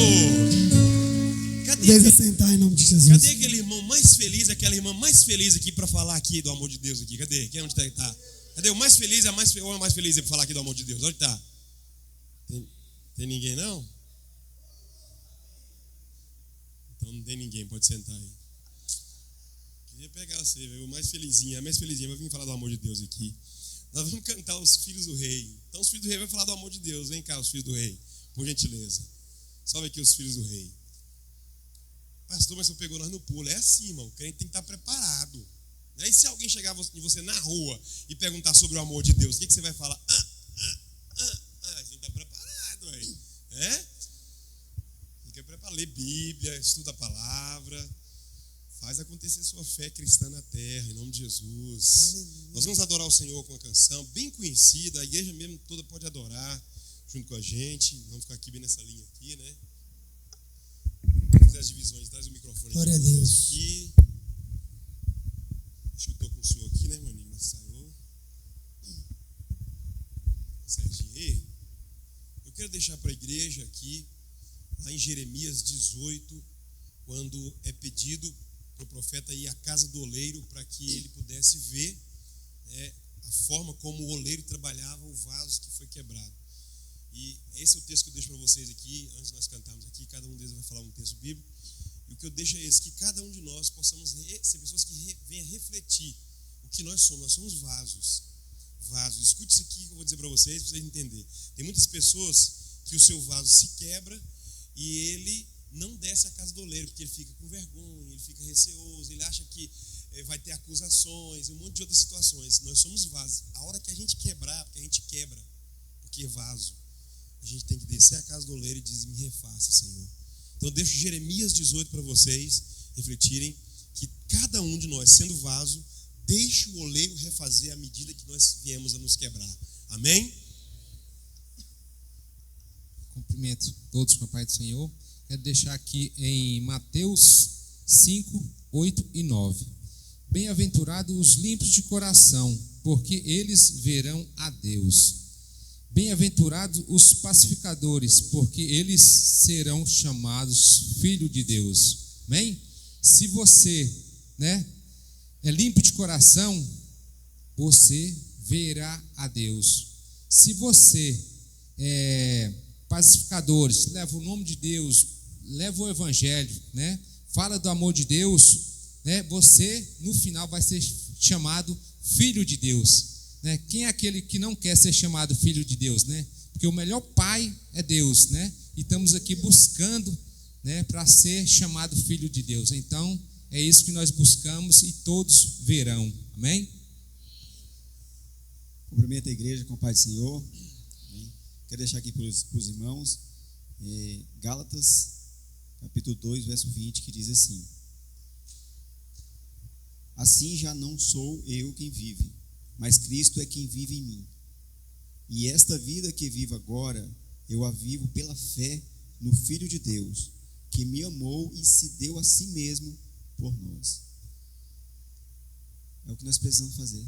Deixa sentar em nome de Jesus. Cadê aquele irmão mais feliz, aquela irmã mais feliz aqui para falar aqui do amor de Deus aqui? Cadê? Quem onde tá? Cadê o mais feliz, ou a mais feliz para falar aqui do amor de Deus? Onde tá? Tem ninguém não? Então não tem ninguém, pode sentar aí. Queria pegar você, o mais felizinho, a mais felizinha, vai vir falar do amor de Deus aqui. Nós vamos cantar os filhos do rei. Então os filhos do rei vão falar do amor de Deus. Vem cá, os filhos do rei, por gentileza. Salve aqui os filhos do rei. Pastor, mas você pegou nós no pulo. É assim, irmão, o crente tem que estar preparado. E se alguém chegar em você na rua e perguntar sobre o amor de Deus, o que você vai falar? Você tem que estar preparado aí. Fica preparado, lê Bíblia, estuda a palavra. Faz acontecer sua fé cristã na terra, em nome de Jesus. Aleluia. Nós vamos adorar o Senhor com uma canção bem conhecida. A igreja mesmo toda pode adorar junto com a gente. Vamos ficar aqui bem nessa linha aqui, né? Fazer as divisões, traz o microfone. Glória a Deus. Aqui. Acho que eu estou com o senhor aqui, né, maninho? Serginho. Eu quero deixar para a igreja aqui, lá em Jeremias 18, quando é pedido para o profeta ir à casa do oleiro para que ele pudesse ver a forma como o oleiro trabalhava o vaso que foi quebrado. E esse é o texto que eu deixo para vocês aqui, antes de nós cantarmos aqui, cada um deles vai falar um texto bíblico, e o que eu deixo é esse, que cada um de nós possamos ser pessoas que venham refletir o que nós somos vasos. Escute isso aqui que eu vou dizer para vocês entenderem. Tem muitas pessoas que o seu vaso se quebra e ele não desce à casa do oleiro, porque ele fica com vergonha, ele fica receoso, ele acha que vai ter acusações, um monte de outras situações. Nós somos vasos. A hora que a gente quebrar, porque a gente quebra, porque é vaso, a gente tem que descer à casa do oleiro e dizer: me refaça, Senhor. Então eu deixo Jeremias 18 para vocês refletirem que cada um de nós, sendo vaso, deixe o oleiro refazer à medida que nós viemos a nos quebrar. Amém? Cumprimento todos com a paz do Senhor. Quero deixar aqui em Mateus 5, 8 e 9. Bem-aventurados os limpos de coração, porque eles verão a Deus. Bem-aventurados os pacificadores, porque eles serão chamados filhos de Deus. Amém? Se você, é limpo de coração, você verá a Deus. Se você pacificadores, leva o nome de Deus, leva o evangelho, fala do amor de Deus, né, você no final vai ser chamado filho de Deus, né? Quem é aquele que não quer ser chamado filho de Deus, né? Porque o melhor pai é Deus, né? E estamos aqui buscando, né, para ser chamado filho de Deus. Então, é isso que nós buscamos e todos verão. Amém? Cumprimento a igreja com a paz do Senhor. Amém. Quero deixar aqui para os irmãos Gálatas, capítulo 2, verso 20, que diz assim: assim já não sou eu quem vive, mas Cristo é quem vive em mim. E esta vida que vivo agora, eu a vivo pela fé no Filho de Deus, que me amou e se deu a si mesmo por nós. É o que nós precisamos fazer,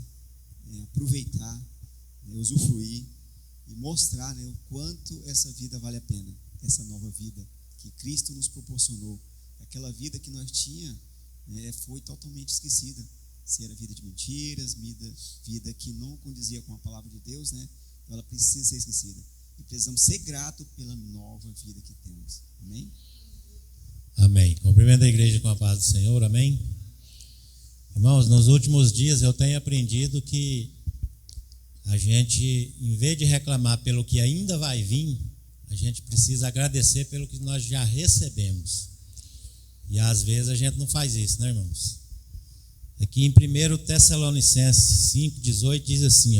aproveitar, usufruir e mostrar, o quanto essa vida vale a pena, essa nova vida que Cristo nos proporcionou. Aquela vida que nós tínhamos foi totalmente esquecida. Se era vida de mentiras, vida que não condizia com a palavra de Deus, então ela precisa ser esquecida. E precisamos ser gratos pela nova vida que temos. Amém? Amém. Cumprimento a igreja com a paz do Senhor. Amém. Irmãos, nos últimos dias eu tenho aprendido que a gente, em vez de reclamar pelo que ainda vai vir, a gente precisa agradecer pelo que nós já recebemos. E às vezes a gente não faz isso, né, irmãos? Aqui em 1 Tessalonicenses 5,18 diz assim,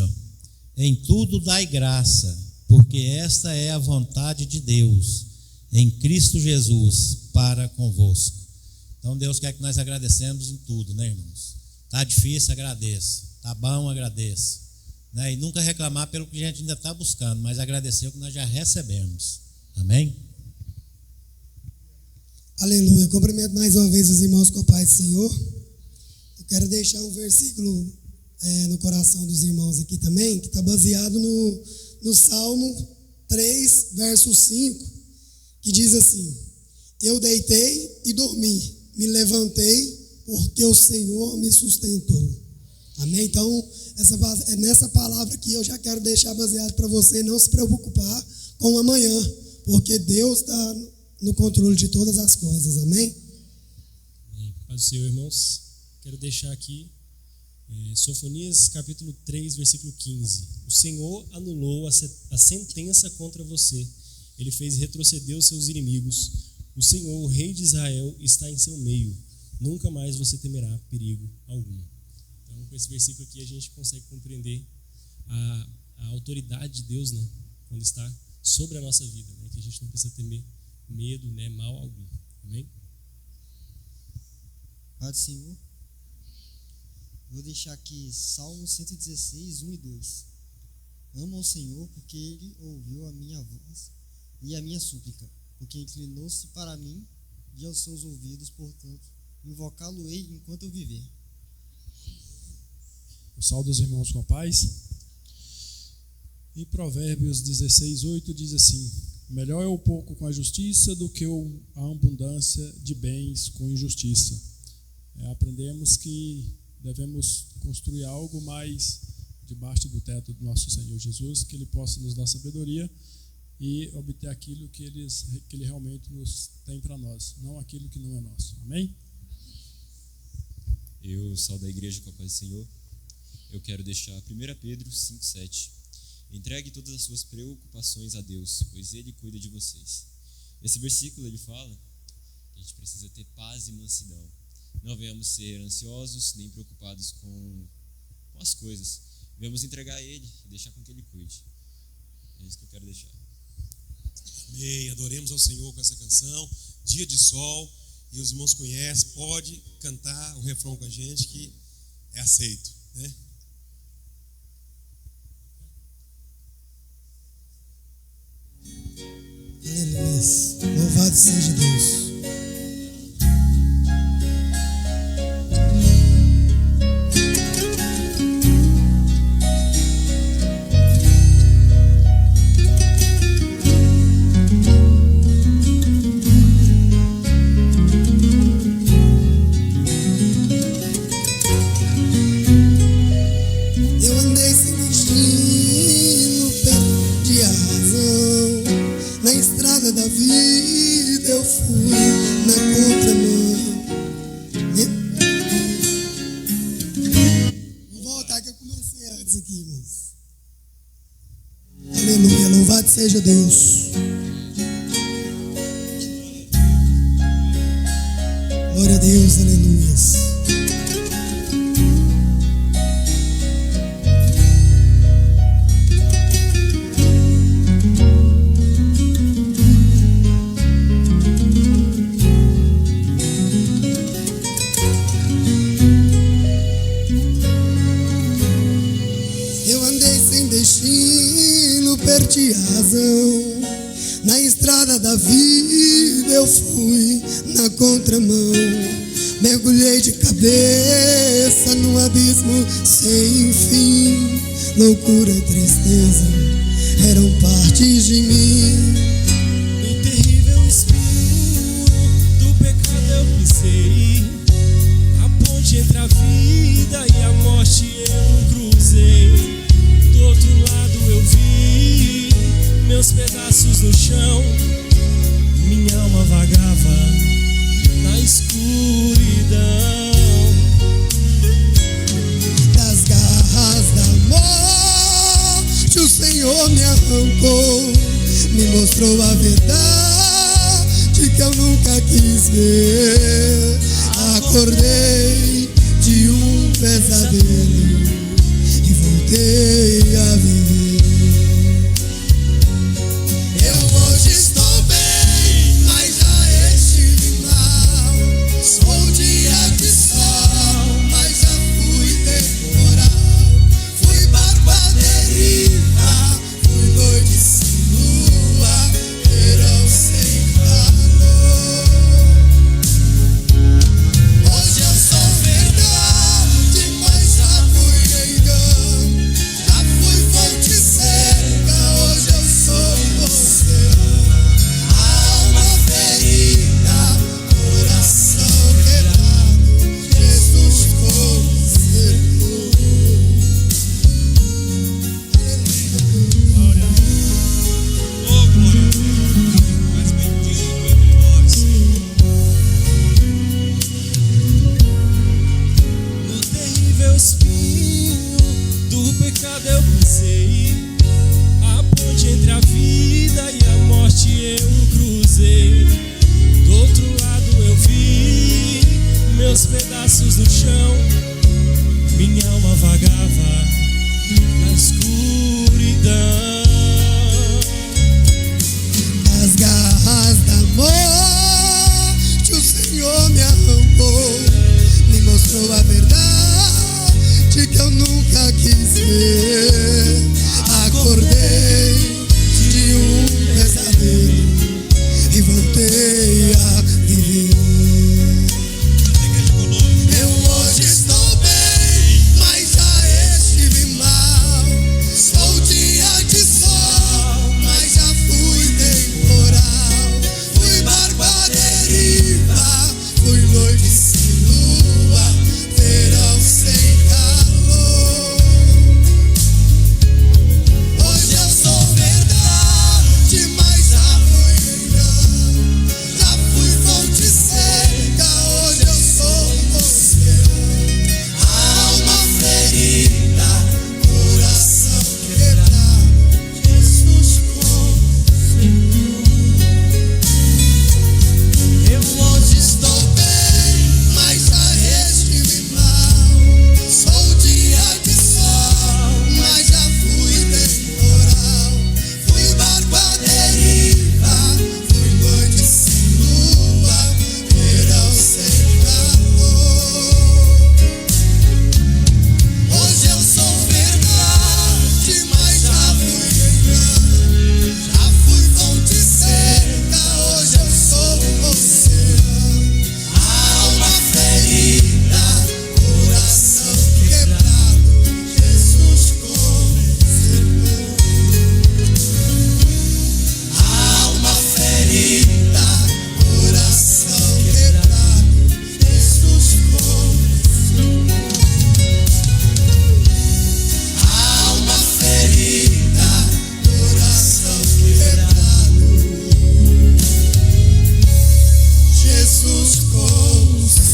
em tudo dai graça, porque esta é a vontade de Deus, em Cristo Jesus, para convosco. Então Deus quer que nós agradecemos em tudo, né, irmãos? Está difícil, agradeça. Está bom, agradeça. E nunca reclamar pelo que a gente ainda está buscando, mas agradecer o que nós já recebemos. Amém? Aleluia. Cumprimento mais uma vez os irmãos com a paz do Senhor. Eu quero deixar um versículo no coração dos irmãos aqui também, que está baseado no Salmo 3, verso 5, que diz assim: eu deitei e dormi, me levantei, porque o Senhor me sustentou. Amém? Então, é nessa palavra que eu já quero deixar baseado para você não se preocupar com o amanhã, porque Deus está no controle de todas as coisas. Amém? Paz do Senhor, irmãos. Quero deixar aqui Sofonias capítulo 3, versículo 15. O Senhor anulou a sentença contra você. Ele fez retroceder os seus inimigos. O Senhor, o Rei de Israel, está em seu meio. Nunca mais você temerá perigo algum. Então, com esse versículo aqui, a gente consegue compreender a autoridade de Deus, quando está sobre a nossa vida, que a gente não precisa temer medo, mal algum. Amém? Pai do Senhor, vou deixar aqui Salmo 116, 1 e 2. Amo ao Senhor porque Ele ouviu a minha voz e a minha súplica, porque inclinou-se para mim e aos seus ouvidos, portanto, invocá-lo-ei enquanto eu viver. O salve dos irmãos com a paz. Em Provérbios 16, 8 diz assim: melhor é o pouco com a justiça do que a abundância de bens com injustiça. Aprendemos que devemos construir algo mais debaixo do teto do nosso Senhor Jesus, que Ele possa nos dar sabedoria e obter aquilo que Ele realmente nos tem para nós, não aquilo que não é nosso. Amém? Eu saúdo a igreja com a paz do Senhor. Eu quero deixar 1 Pedro 5,7. Entregue todas as suas preocupações a Deus, pois Ele cuida de vocês. Esse versículo ele fala que a gente precisa ter paz e mansidão. Não venhamos ser ansiosos nem preocupados com as coisas. Venhamos entregar a Ele e deixar com que Ele cuide. É isso que eu quero deixar. Amém. Adoremos ao Senhor com essa canção. Dia de sol. E os irmãos conhecem. Pode cantar o refrão com a gente que é aceito, né? Aleluia. Louvado seja Deus. Glória a Deus, aleluias. Eu andei sem destino, perdi a razão. Na estrada da vida eu fui na contramão. Mergulhei de cabeça num abismo sem fim. Loucura e tristeza eram partes de mim. No terrível espinho do pecado eu pisei. A ponte entre a vida e a morte eu cruzei. Do outro lado eu vi meus pedaços no chão. Minha alma vagava na escuridão. Das garras da morte o Senhor me arrancou. Me mostrou a verdade que eu nunca quis ver. Acordei de um pesadelo e voltei a viver. Eu hoje estou bem, mas já estive mal. Sou um dia de sol, mas já fui temporal. Fui barco à deriva, fui noite sem lua, verão sem calor. Hoje eu sou verdade, mas já fui engano. Já fui fonte seca, hoje eu sou oceano. Alma ferida, coração quebrado, Jesus consertou. Glória a Deus. Oh, glória a Deus. Mais bendito entre nós, Senhor. No terrível espinho do pecado eu pisei. A ponte entre a vida e a morte eu cruzei. Do outro lado eu vi meus pedaços no chão. Minha alma vagava na escuridão. Das garras da morte o Senhor me arrancou. Me mostrou a verdade que eu nunca quis ver. Acordei de um pesadelo e voltei a viver. Eu hoje estou bem, mas já estive mal. Sou dia de sol, mas já fui temporal. Fui barco à deriva, fui noite sem lua, verão sem calor. Hoje eu sou verdade, mas já fui engano. Já fui fonte seca, hoje eu sou oceano. Alma ferida, coração quebrado, Jesus consertou. Eu hoje estou bem, mas já estive mal. Sou dia de sol, mas já fui temporal. Fui barco à deriva, fui noite sem lua, verão sem calor. Hoje eu sou verdade, mas já fui engano. Já fui fonte seca, hoje eu sou oceano. Alma ferida, coração quebrado, Jesus consertou. Alma ferida, coração quebrado, Jesus consertou. Alma ferida, coração quebrado, Jesus consertou.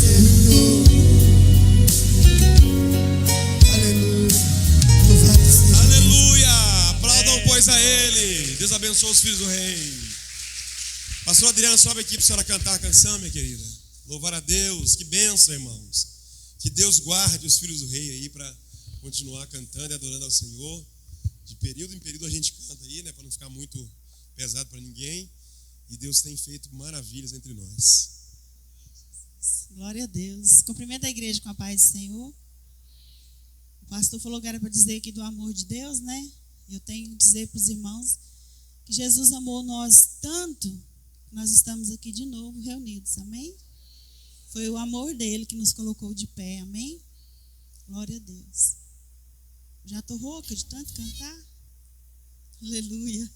Aleluia. Louvado seja Aleluia! Aplaudam, pois, a Ele. Deus abençoe os filhos do Rei. Pastor Adriano, sobe aqui para a senhora cantar a canção, minha querida. Louvar a Deus, que bênção, irmãos. Que Deus guarde os filhos do rei aí para continuar cantando e adorando ao Senhor. De período em período a gente canta aí, né, para não ficar muito pesado para ninguém. E Deus tem feito maravilhas entre nós. Glória a Deus. Cumprimento a igreja com a paz do Senhor. O pastor falou que era para dizer aqui do amor de Deus, né? Eu tenho que dizer para os irmãos que Jesus amou nós tanto que nós estamos aqui de novo reunidos, amém? Foi o amor dele que nos colocou de pé, amém? Glória a Deus. Já estou rouca de tanto cantar. Aleluia.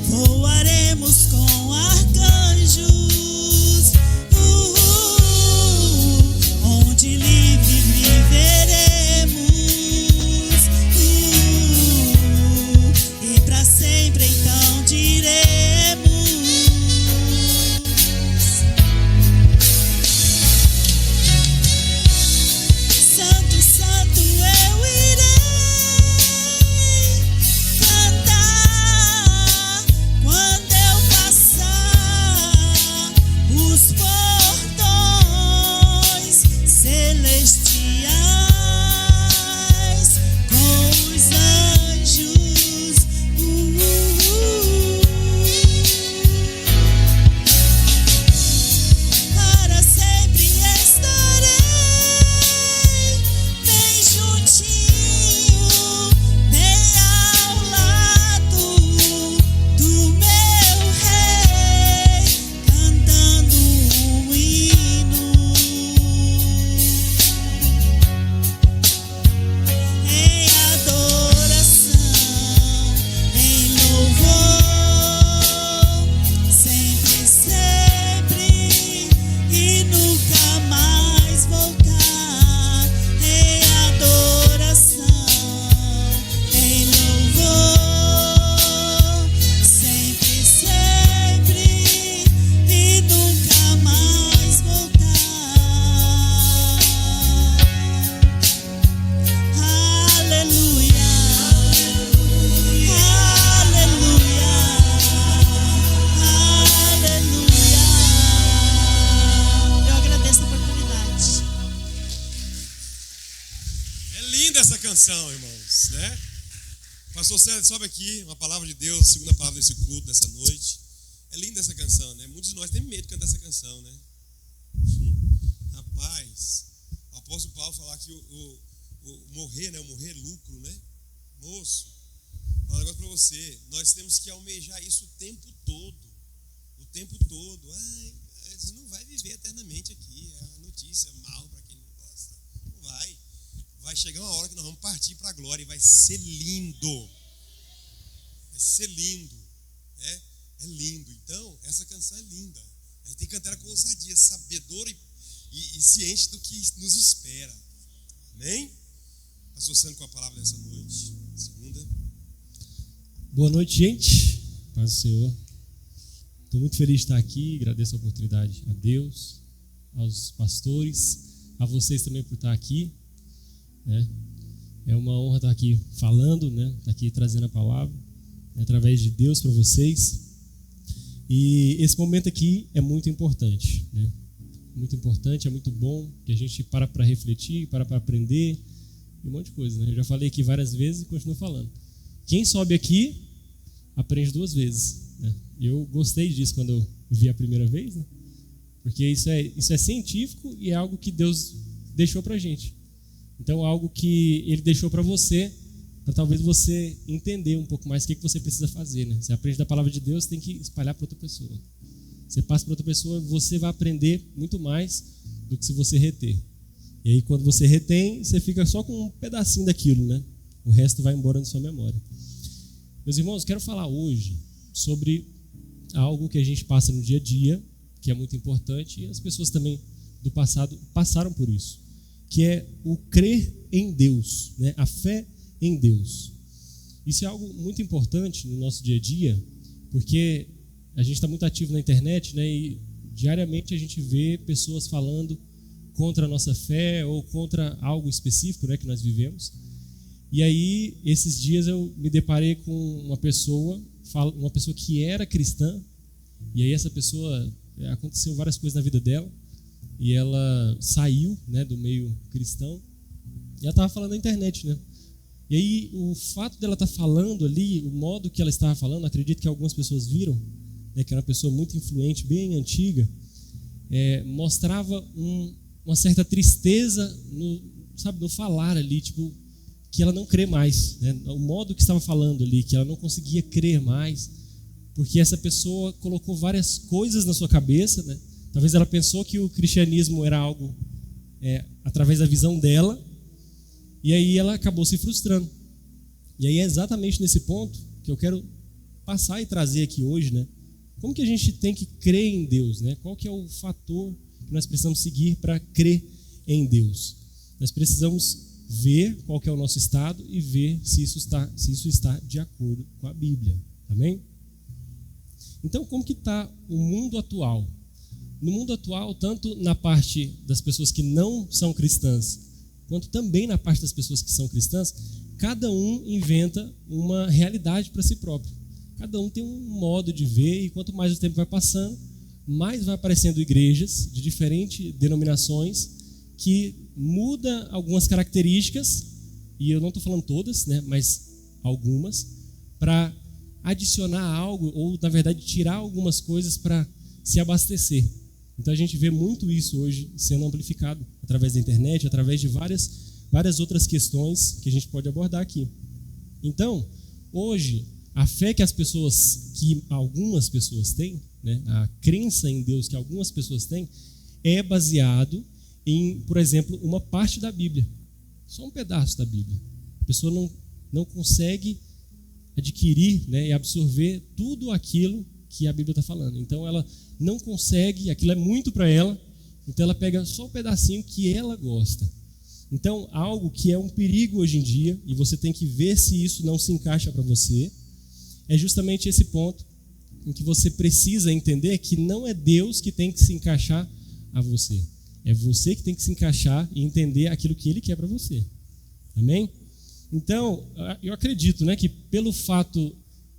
Voaremos com arcanjos. canção, irmãos, né? Pastor Célio, sobe aqui, uma palavra de Deus, segunda palavra desse culto, dessa noite. É linda essa canção, né? Muitos de nós temos medo de cantar essa canção, né? Rapaz, o apóstolo Paulo falar que o morrer, né? O morrer é lucro, né? Moço, vou falar um negócio para você. Nós temos que almejar isso o tempo todo. O tempo todo. Ai, você não vai viver eternamente aqui. É uma notícia mal para quem não gosta. Não vai. Vai chegar uma hora que nós vamos partir para a glória e vai ser lindo. Vai ser lindo. É lindo. Então, essa canção é linda. A gente tem que cantar com ousadia, sabedor e ciente do que nos espera. Amém? Associando com a palavra dessa noite. Segunda. Boa noite, gente. Paz do Senhor. Estou muito feliz de estar aqui. Agradeço a oportunidade a Deus, aos pastores, a vocês também por estar aqui, né? É uma honra estar aqui falando, né? Estar aqui trazendo a palavra, né? Através de Deus para vocês. E esse momento aqui é muito importante, né? Muito importante, é muito bom que a gente para refletir, para aprender e um monte de coisa, né? Eu já falei aqui várias vezes e continuo falando. Quem sobe aqui aprende 2 vezes, né? Eu gostei disso quando eu vi a primeira vez, né? Porque isso é científico e é algo que Deus deixou pra gente. Então, algo que Ele deixou para você, para talvez você entender um pouco mais o que você precisa fazer, né? Você aprende da palavra de Deus, tem que espalhar para outra pessoa. Você passa para outra pessoa, você vai aprender muito mais do que se você reter. E aí, quando você retém, você fica só com um pedacinho daquilo, né? O resto vai embora da sua memória. Meus irmãos, eu quero falar hoje sobre algo que a gente passa no dia a dia, que é muito importante, e as pessoas também do passado passaram por isso, que é o crer em Deus, né? A fé em Deus. Isso é algo muito importante no nosso dia a dia, porque a gente está muito ativo na internet, né? E diariamente a gente vê pessoas falando contra a nossa fé ou contra algo específico, né, que nós vivemos. E aí, esses dias eu me deparei com uma pessoa que era cristã, e aí essa pessoa, aconteceu várias coisas na vida dela, e ela saiu, né, do meio cristão, e ela estava falando na internet, né? E aí, o fato dela estar falando ali, o modo que ela estava falando, acredito que algumas pessoas viram, né, que era uma pessoa muito influente, bem antiga, mostrava uma certa tristeza no falar ali, tipo, que ela não crê mais, né? O modo que estava falando ali, que ela não conseguia crer mais, porque essa pessoa colocou várias coisas na sua cabeça, né? Talvez ela pensou que o cristianismo era algo através da visão dela, e aí ela acabou se frustrando. E aí é exatamente nesse ponto que eu quero passar e trazer aqui hoje, né? Como que a gente tem que crer em Deus, né? Qual que é o fator que nós precisamos seguir para crer em Deus? Nós precisamos ver qual que é o nosso estado e ver se isso está de acordo com a Bíblia. Amém? Então, como que está o mundo atual? No mundo atual, tanto na parte das pessoas que não são cristãs, quanto também na parte das pessoas que são cristãs, cada um inventa uma realidade para si próprio. Cada um tem um modo de ver, e quanto mais o tempo vai passando, mais vai aparecendo igrejas de diferentes denominações que muda algumas características, e eu não estou falando todas, né, mas algumas, para adicionar algo, ou na verdade tirar algumas coisas para se abastecer. Então a gente vê muito isso hoje sendo amplificado através da internet, através de várias outras questões que a gente pode abordar aqui. Então, hoje, a fé que algumas pessoas têm, né, a crença em Deus que algumas pessoas têm, é baseado em, por exemplo, uma parte da Bíblia. Só um pedaço da Bíblia. A pessoa não consegue adquirir, né, e absorver tudo aquilo que a Bíblia está falando. Então ela não consegue, aquilo é muito para ela, então ela pega só um pedacinho que ela gosta. Então, algo que é um perigo hoje em dia, e você tem que ver se isso não se encaixa para você, é justamente esse ponto em que você precisa entender que não é Deus que tem que se encaixar a você. É você que tem que se encaixar e entender aquilo que Ele quer para você. Amém? Então, eu acredito, né, que pelo fato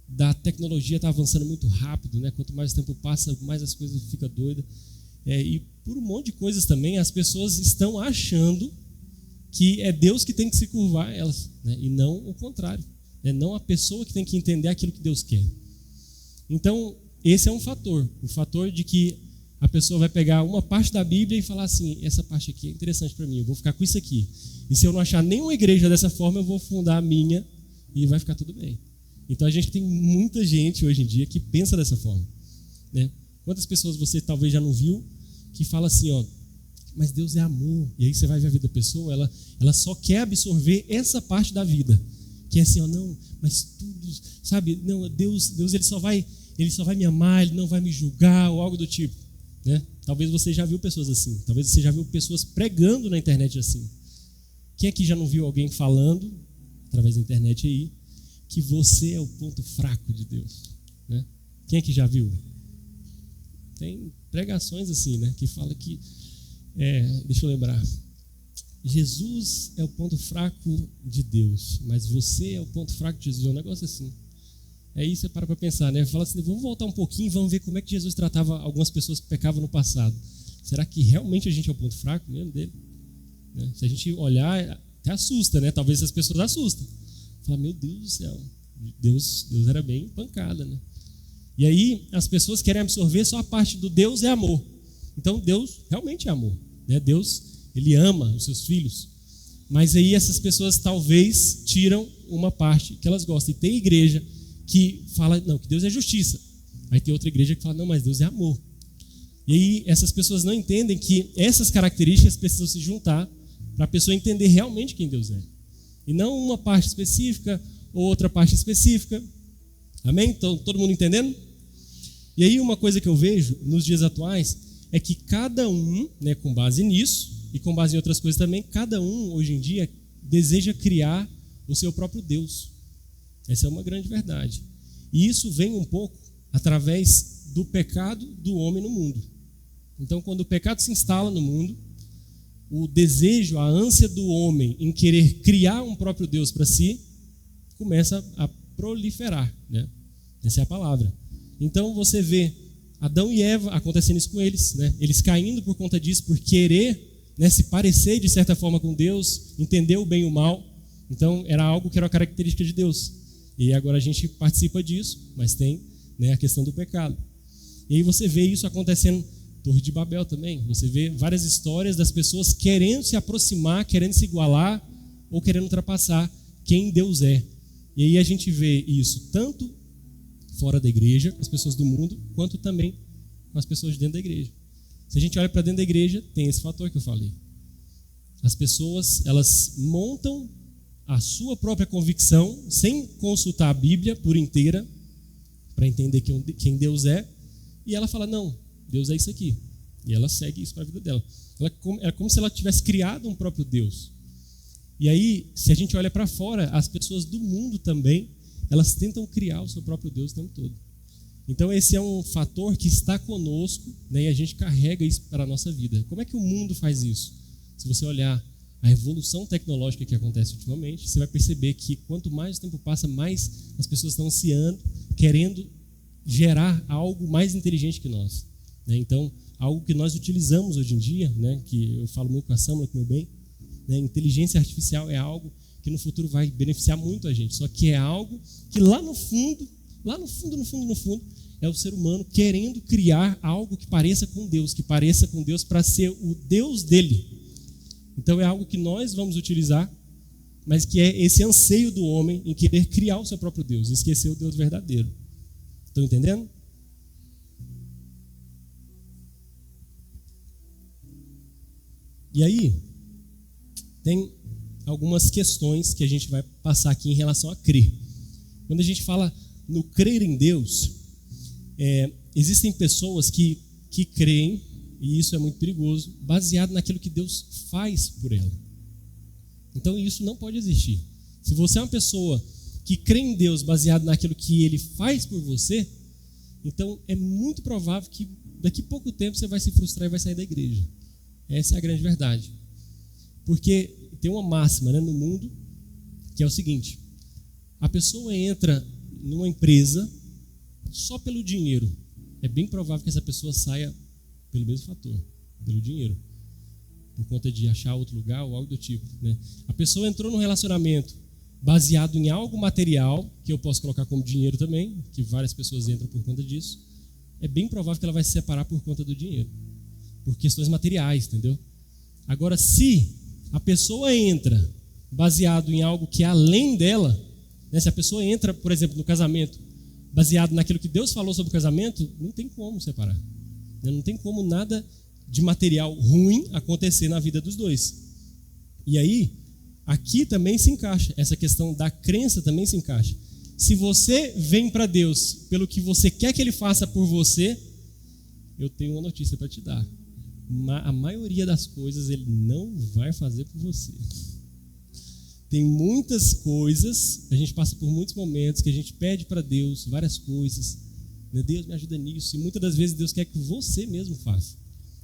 da tecnologia estar avançando muito rápido, né, quanto mais o tempo passa, mais as coisas ficam doidas. E por um monte de coisas também, as pessoas estão achando que é Deus que tem que se curvar a elas, né? E não o contrário. Não a pessoa que tem que entender aquilo que Deus quer. Então, esse é um fator. O fator de que a pessoa vai pegar uma parte da Bíblia e falar assim, essa parte aqui é interessante para mim, eu vou ficar com isso aqui. E se eu não achar nenhuma igreja dessa forma, eu vou fundar a minha e vai ficar tudo bem. Então, a gente tem muita gente hoje em dia que pensa dessa forma, né? Quantas pessoas você talvez já não viu que fala assim, ó, mas Deus é amor. E aí você vai ver a vida da pessoa, ela só quer absorver essa parte da vida. Que é assim, ó, não, mas tudo, sabe, não, Deus ele só vai me amar, ele não vai me julgar, ou algo do tipo, né? Talvez você já viu pessoas assim, talvez você já viu pessoas pregando na internet assim. Quem aqui já não viu alguém falando, através da internet aí, que você é o ponto fraco de Deus, né? Quem aqui já viu? Tem pregações assim, né, que fala que, deixa eu lembrar, Jesus é o ponto fraco de Deus, mas você é o ponto fraco de Jesus. É um negócio assim. Aí você para pensar, né? Fala assim, vamos voltar um pouquinho e vamos ver como é que Jesus tratava algumas pessoas que pecavam no passado. Será que realmente a gente é o ponto fraco mesmo dele? Né? Se a gente olhar, até assusta, né? Talvez essas pessoas assustam. Fala, meu Deus do céu, Deus era bem pancada, né? E aí as pessoas querem absorver só a parte do Deus é amor. Então Deus realmente é amor, né? Deus, ele ama os seus filhos, mas aí essas pessoas talvez tiram uma parte que elas gostam. E tem igreja que fala, não, que Deus é justiça. Aí tem outra igreja que fala, não, mas Deus é amor. E aí essas pessoas não entendem que essas características precisam se juntar para a pessoa entender realmente quem Deus é. E não uma parte específica ou outra parte específica. Amém? Então, todo mundo entendendo? E aí uma coisa que eu vejo nos dias atuais é que cada um, né, com base nisso, e com base em outras coisas também, cada um, hoje em dia, deseja criar o seu próprio Deus. Essa é uma grande verdade. E isso vem um pouco através do pecado do homem no mundo. Então, quando o pecado se instala no mundo, o desejo, a ânsia do homem em querer criar um próprio Deus para si, começa a proliferar, né? Essa é a palavra. Então, você vê Adão e Eva acontecendo isso com eles, né? Eles caindo por conta disso, por querer, né, se parecer de certa forma com Deus, entender o bem e o mal. Então era algo que era uma característica de Deus. E agora a gente participa disso, mas tem, né, a questão do pecado. E aí você vê isso acontecendo, Torre de Babel também. Você vê várias histórias das pessoas querendo se aproximar, querendo se igualar ou querendo ultrapassar quem Deus é. E aí a gente vê isso tanto fora da igreja, com as pessoas do mundo, quanto também com as pessoas de dentro da igreja. Se a gente olha para dentro da igreja, tem esse fator que eu falei. As pessoas, elas montam a sua própria convicção sem consultar a Bíblia por inteira para entender quem Deus é, e ela fala, não, Deus é isso aqui. E ela segue isso para a vida dela. É como se ela tivesse criado um próprio Deus. E aí, se a gente olha para fora, as pessoas do mundo também, elas tentam criar o seu próprio Deus o tempo todo. Então esse é um fator que está conosco, né, e a gente carrega isso para a nossa vida. Como é que o mundo faz isso? Se você olhar a evolução tecnológica que acontece ultimamente, você vai perceber que quanto mais o tempo passa, mais as pessoas estão ansiando, querendo gerar algo mais inteligente que nós, né? Então, algo que nós utilizamos hoje em dia, né, que eu falo muito com a Samla, com o meu bem, né, inteligência artificial é algo que no futuro vai beneficiar muito a gente, só que é algo que lá no fundo, é o ser humano querendo criar algo que pareça com Deus para ser o Deus dele. Então é algo que nós vamos utilizar, mas que é esse anseio do homem em querer criar o seu próprio Deus, esquecer o Deus verdadeiro. Estão entendendo? E aí, tem algumas questões que a gente vai passar aqui em relação a crer. Quando a gente fala no crer em Deus, existem pessoas que creem, e isso é muito perigoso, baseado naquilo que Deus faz por ela. Então isso não pode existir. Se você é uma pessoa que crê em Deus baseado naquilo que Ele faz por você, então é muito provável que daqui a pouco tempo você vai se frustrar e vai sair da igreja. Essa é a grande verdade. Porque tem uma máxima, né, no mundo, que é o seguinte: a pessoa entra numa empresa só pelo dinheiro. É bem provável que essa pessoa saia pelo mesmo fator, pelo dinheiro. por conta de achar outro lugar ou algo do tipo, né? A pessoa entrou num relacionamento baseado em algo material, que eu posso colocar como dinheiro também, que várias pessoas entram por conta disso. É bem provável que ela vai se separar por conta do dinheiro, por questões materiais, entendeu? Agora, se a pessoa entra baseado em algo que é além dela, né? Se a pessoa entra, por exemplo, no casamento, baseado naquilo que Deus falou sobre o casamento, não tem como separar, né? Não tem como nada de material ruim acontecer na vida dos dois. E aí, aqui também se encaixa, essa questão da crença também se encaixa. Se você vem para Deus pelo que você quer que Ele faça por você, eu tenho uma notícia para te dar. A maioria das coisas Ele não vai fazer por você. Tem muitas coisas, a gente passa por muitos momentos que a gente pede para Deus várias coisas, né? Deus me ajuda nisso, e muitas das vezes Deus quer que você mesmo faça,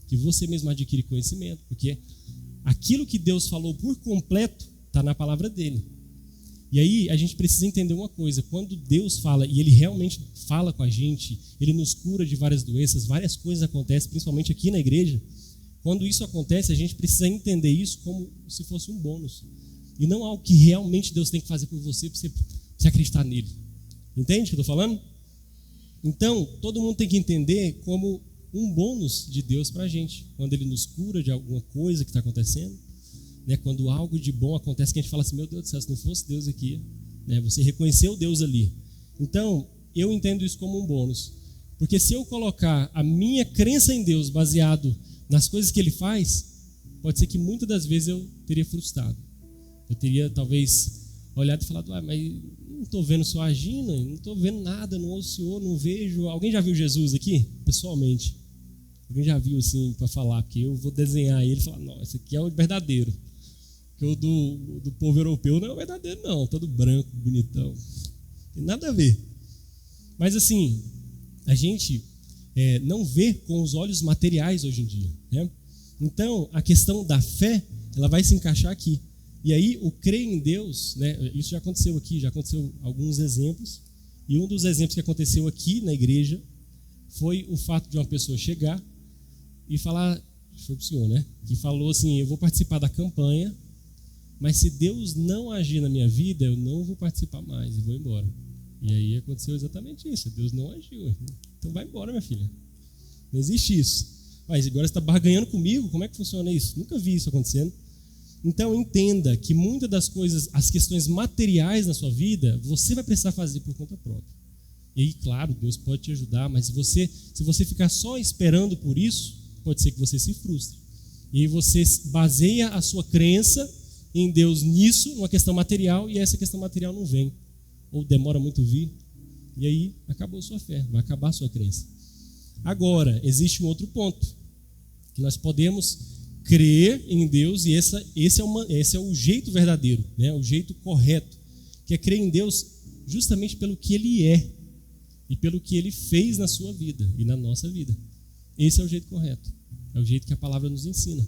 que você mesmo adquire conhecimento, porque aquilo que Deus falou por completo está na palavra dele. E aí a gente precisa entender uma coisa: quando Deus fala, e Ele realmente fala com a gente, Ele nos cura de várias doenças, várias coisas acontecem, principalmente aqui na igreja. Quando isso acontece, a gente precisa entender isso como se fosse um bônus, e não algo que realmente Deus tem que fazer por você, para você acreditar nele. Entende o que eu estou falando? Então, todo mundo tem que entender como um bônus de Deus para a gente, quando Ele nos cura de alguma coisa que está acontecendo, né? Quando algo de bom acontece, que a gente fala assim: meu Deus do céu, se não fosse Deus aqui, né? Você reconheceu Deus ali. Então, eu entendo isso como um bônus, porque se eu colocar a minha crença em Deus baseado nas coisas que Ele faz, pode ser que muitas das vezes eu teria frustrado. Eu teria talvez olhado e falado: mas não estou vendo o Senhor agindo, não estou vendo nada, não ouço o Senhor, não vejo. Alguém já viu Jesus aqui, pessoalmente? Alguém já viu assim, para falar? Porque eu vou desenhar ele e falar: não, esse aqui é o verdadeiro. Porque o do povo europeu não é o verdadeiro, não, todo branco, bonitão. Tem nada a ver. Mas assim, a gente não vê com os olhos materiais hoje em dia, né? Então, a questão da fé, ela vai se encaixar aqui. E aí, o crer em Deus, né, isso já aconteceu aqui, já aconteceu alguns exemplos. E um dos exemplos que aconteceu aqui na igreja foi o fato de uma pessoa chegar e falar, foi para o senhor, né? Que falou assim: eu vou participar da campanha, mas se Deus não agir na minha vida, eu não vou participar mais e vou embora. E aí aconteceu exatamente isso: Deus não agiu. Então vai embora, minha filha. Não existe isso. Mas agora você está barganhando comigo? Como é que funciona isso? Nunca vi isso acontecendo. Então entenda que muitas das coisas, as questões materiais na sua vida, você vai precisar fazer por conta própria. E aí, claro, Deus pode te ajudar, mas se você ficar só esperando por isso, pode ser que você se frustre. E aí você baseia a sua crença em Deus nisso, numa questão material, e essa questão material não vem, ou demora muito vir, e aí acabou a sua fé, vai acabar a sua crença. Agora, existe um outro ponto, que nós podemos crer em Deus, e esse é o jeito verdadeiro, né? O jeito correto, que é crer em Deus justamente pelo que Ele é e pelo que Ele fez na sua vida e na nossa vida. Esse é o jeito correto, é o jeito que a palavra nos ensina,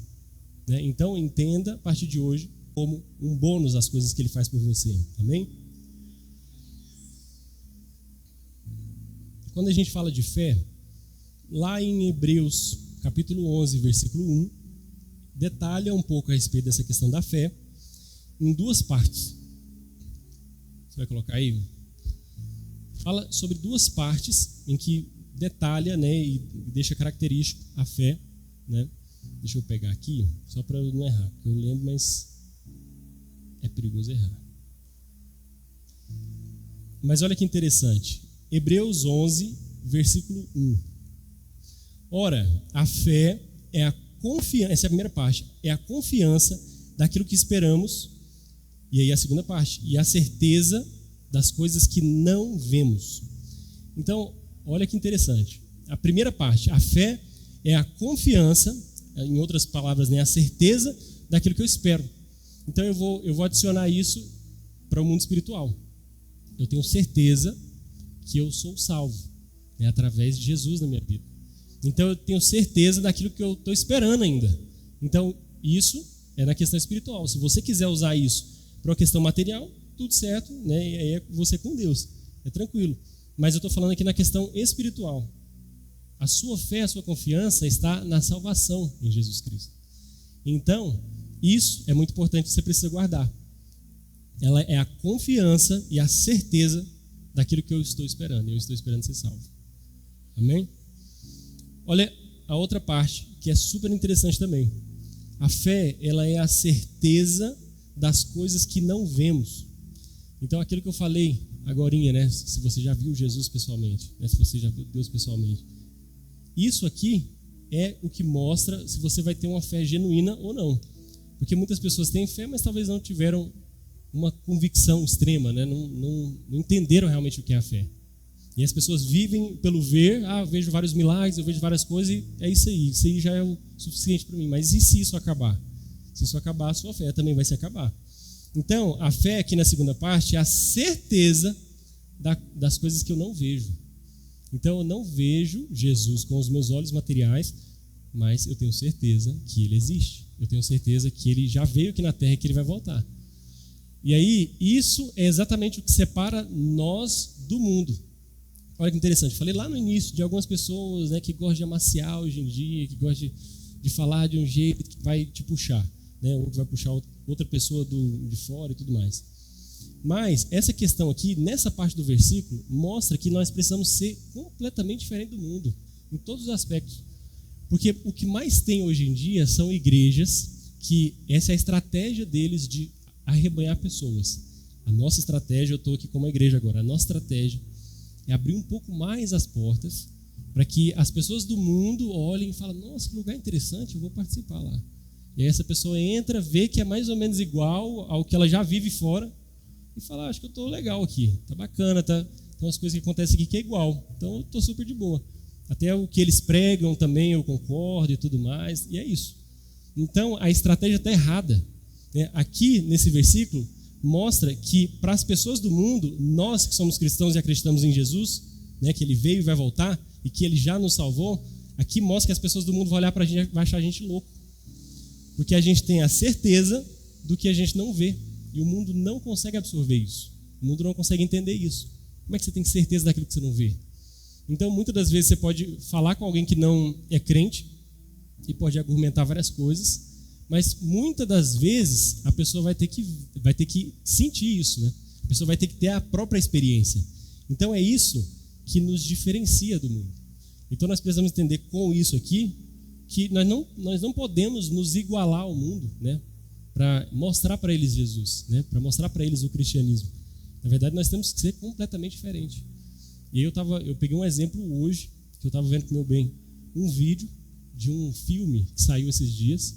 né? Então entenda a partir de hoje como um bônus as coisas que Ele faz por você, amém? Quando a gente fala de fé, lá em Hebreus capítulo 11, versículo 1, detalha um pouco a respeito dessa questão da fé em duas partes. Você vai colocar aí? Fala sobre duas partes em que detalha, né, e deixa característico a fé, né? Deixa eu pegar aqui, só para eu não errar, porque eu lembro, mas é perigoso errar. Mas olha que interessante. Hebreus 11, versículo 1. Ora, a fé é a confiança, essa é a primeira parte, é a confiança daquilo que esperamos, e aí a segunda parte, e a certeza das coisas que não vemos. Então, olha que interessante. A primeira parte, a fé é a confiança, em outras palavras, né, a certeza daquilo que eu espero. Então eu vou adicionar isso para o mundo espiritual. Eu tenho certeza que eu sou salvo, né, através de Jesus na minha vida. Então eu tenho certeza daquilo que eu estou esperando ainda. Então isso é na questão espiritual. Se você quiser usar isso para uma questão material, tudo certo, né? E aí é você com Deus, é tranquilo. Mas eu estou falando aqui na questão espiritual. A sua fé, a sua confiança está na salvação em Jesus Cristo. Então, isso é muito importante, você precisa guardar. Ela é a confiança e a certeza daquilo que eu estou esperando. Eu estou esperando ser salvo. Amém? Olha a outra parte, que é super interessante também. A fé, ela é a certeza das coisas que não vemos. Então, aquilo que eu falei agorinha, né? Se você já viu Jesus pessoalmente, né? Se você já viu Deus pessoalmente. Isso aqui é o que mostra se você vai ter uma fé genuína ou não. Porque muitas pessoas têm fé, mas talvez não tiveram uma convicção extrema, né? Não entenderam realmente o que é a fé. E as pessoas vivem pelo ver, eu vejo vários milagres, eu vejo várias coisas, e é isso aí já é o suficiente para mim. Mas e se isso acabar? Se isso acabar, a sua fé também vai se acabar. Então, a fé aqui na segunda parte é a certeza das coisas que eu não vejo. Então, eu não vejo Jesus com os meus olhos materiais, mas eu tenho certeza que ele existe. Eu tenho certeza que ele já veio aqui na terra e que ele vai voltar. E aí, isso é exatamente o que separa nós do mundo. Olha que interessante, falei lá no início de algumas pessoas, né, que gostam de amaciar hoje em dia, que gostam de falar de um jeito que vai te puxar, né, ou que vai puxar outra pessoa de fora e tudo mais. Mas essa questão aqui, nessa parte do versículo, mostra que nós precisamos ser completamente diferente do mundo, em todos os aspectos. Porque o que mais tem hoje em dia são igrejas que essa é a estratégia deles de arrebanhar pessoas. A nossa estratégia, eu estou aqui como igreja agora, a nossa estratégia é abrir um pouco mais as portas para que as pessoas do mundo olhem e falem, nossa, que lugar interessante, eu vou participar lá. E aí essa pessoa entra, vê que é mais ou menos igual ao que ela já vive fora e fala, acho que eu estou legal aqui, tá bacana, tá? Então as coisas que acontecem aqui que é igual, então eu estou super de boa. Até o que eles pregam também eu concordo e tudo mais, e é isso. Então a estratégia está errada. Aqui nesse versículo mostra que para as pessoas do mundo, nós que somos cristãos e acreditamos em Jesus, né, que ele veio e vai voltar e que ele já nos salvou, aqui mostra que as pessoas do mundo vão olhar para a gente e vai achar a gente louco. Porque a gente tem a certeza do que a gente não vê e o mundo não consegue absorver isso. O mundo não consegue entender isso. Como é que você tem certeza daquilo que você não vê? Então, muitas das vezes você pode falar com alguém que não é crente e pode argumentar várias coisas, mas muitas das vezes a pessoa vai ter que sentir isso, né? A pessoa vai ter que ter a própria experiência. Então é isso que nos diferencia do mundo. Então nós precisamos entender com isso aqui que nós não podemos nos igualar ao mundo, né? Para mostrar para eles Jesus, né? Para mostrar para eles o cristianismo. Na verdade nós temos que ser completamente diferente. E aí eu peguei um exemplo hoje que eu estava vendo com o meu bem, um vídeo de um filme que saiu esses dias.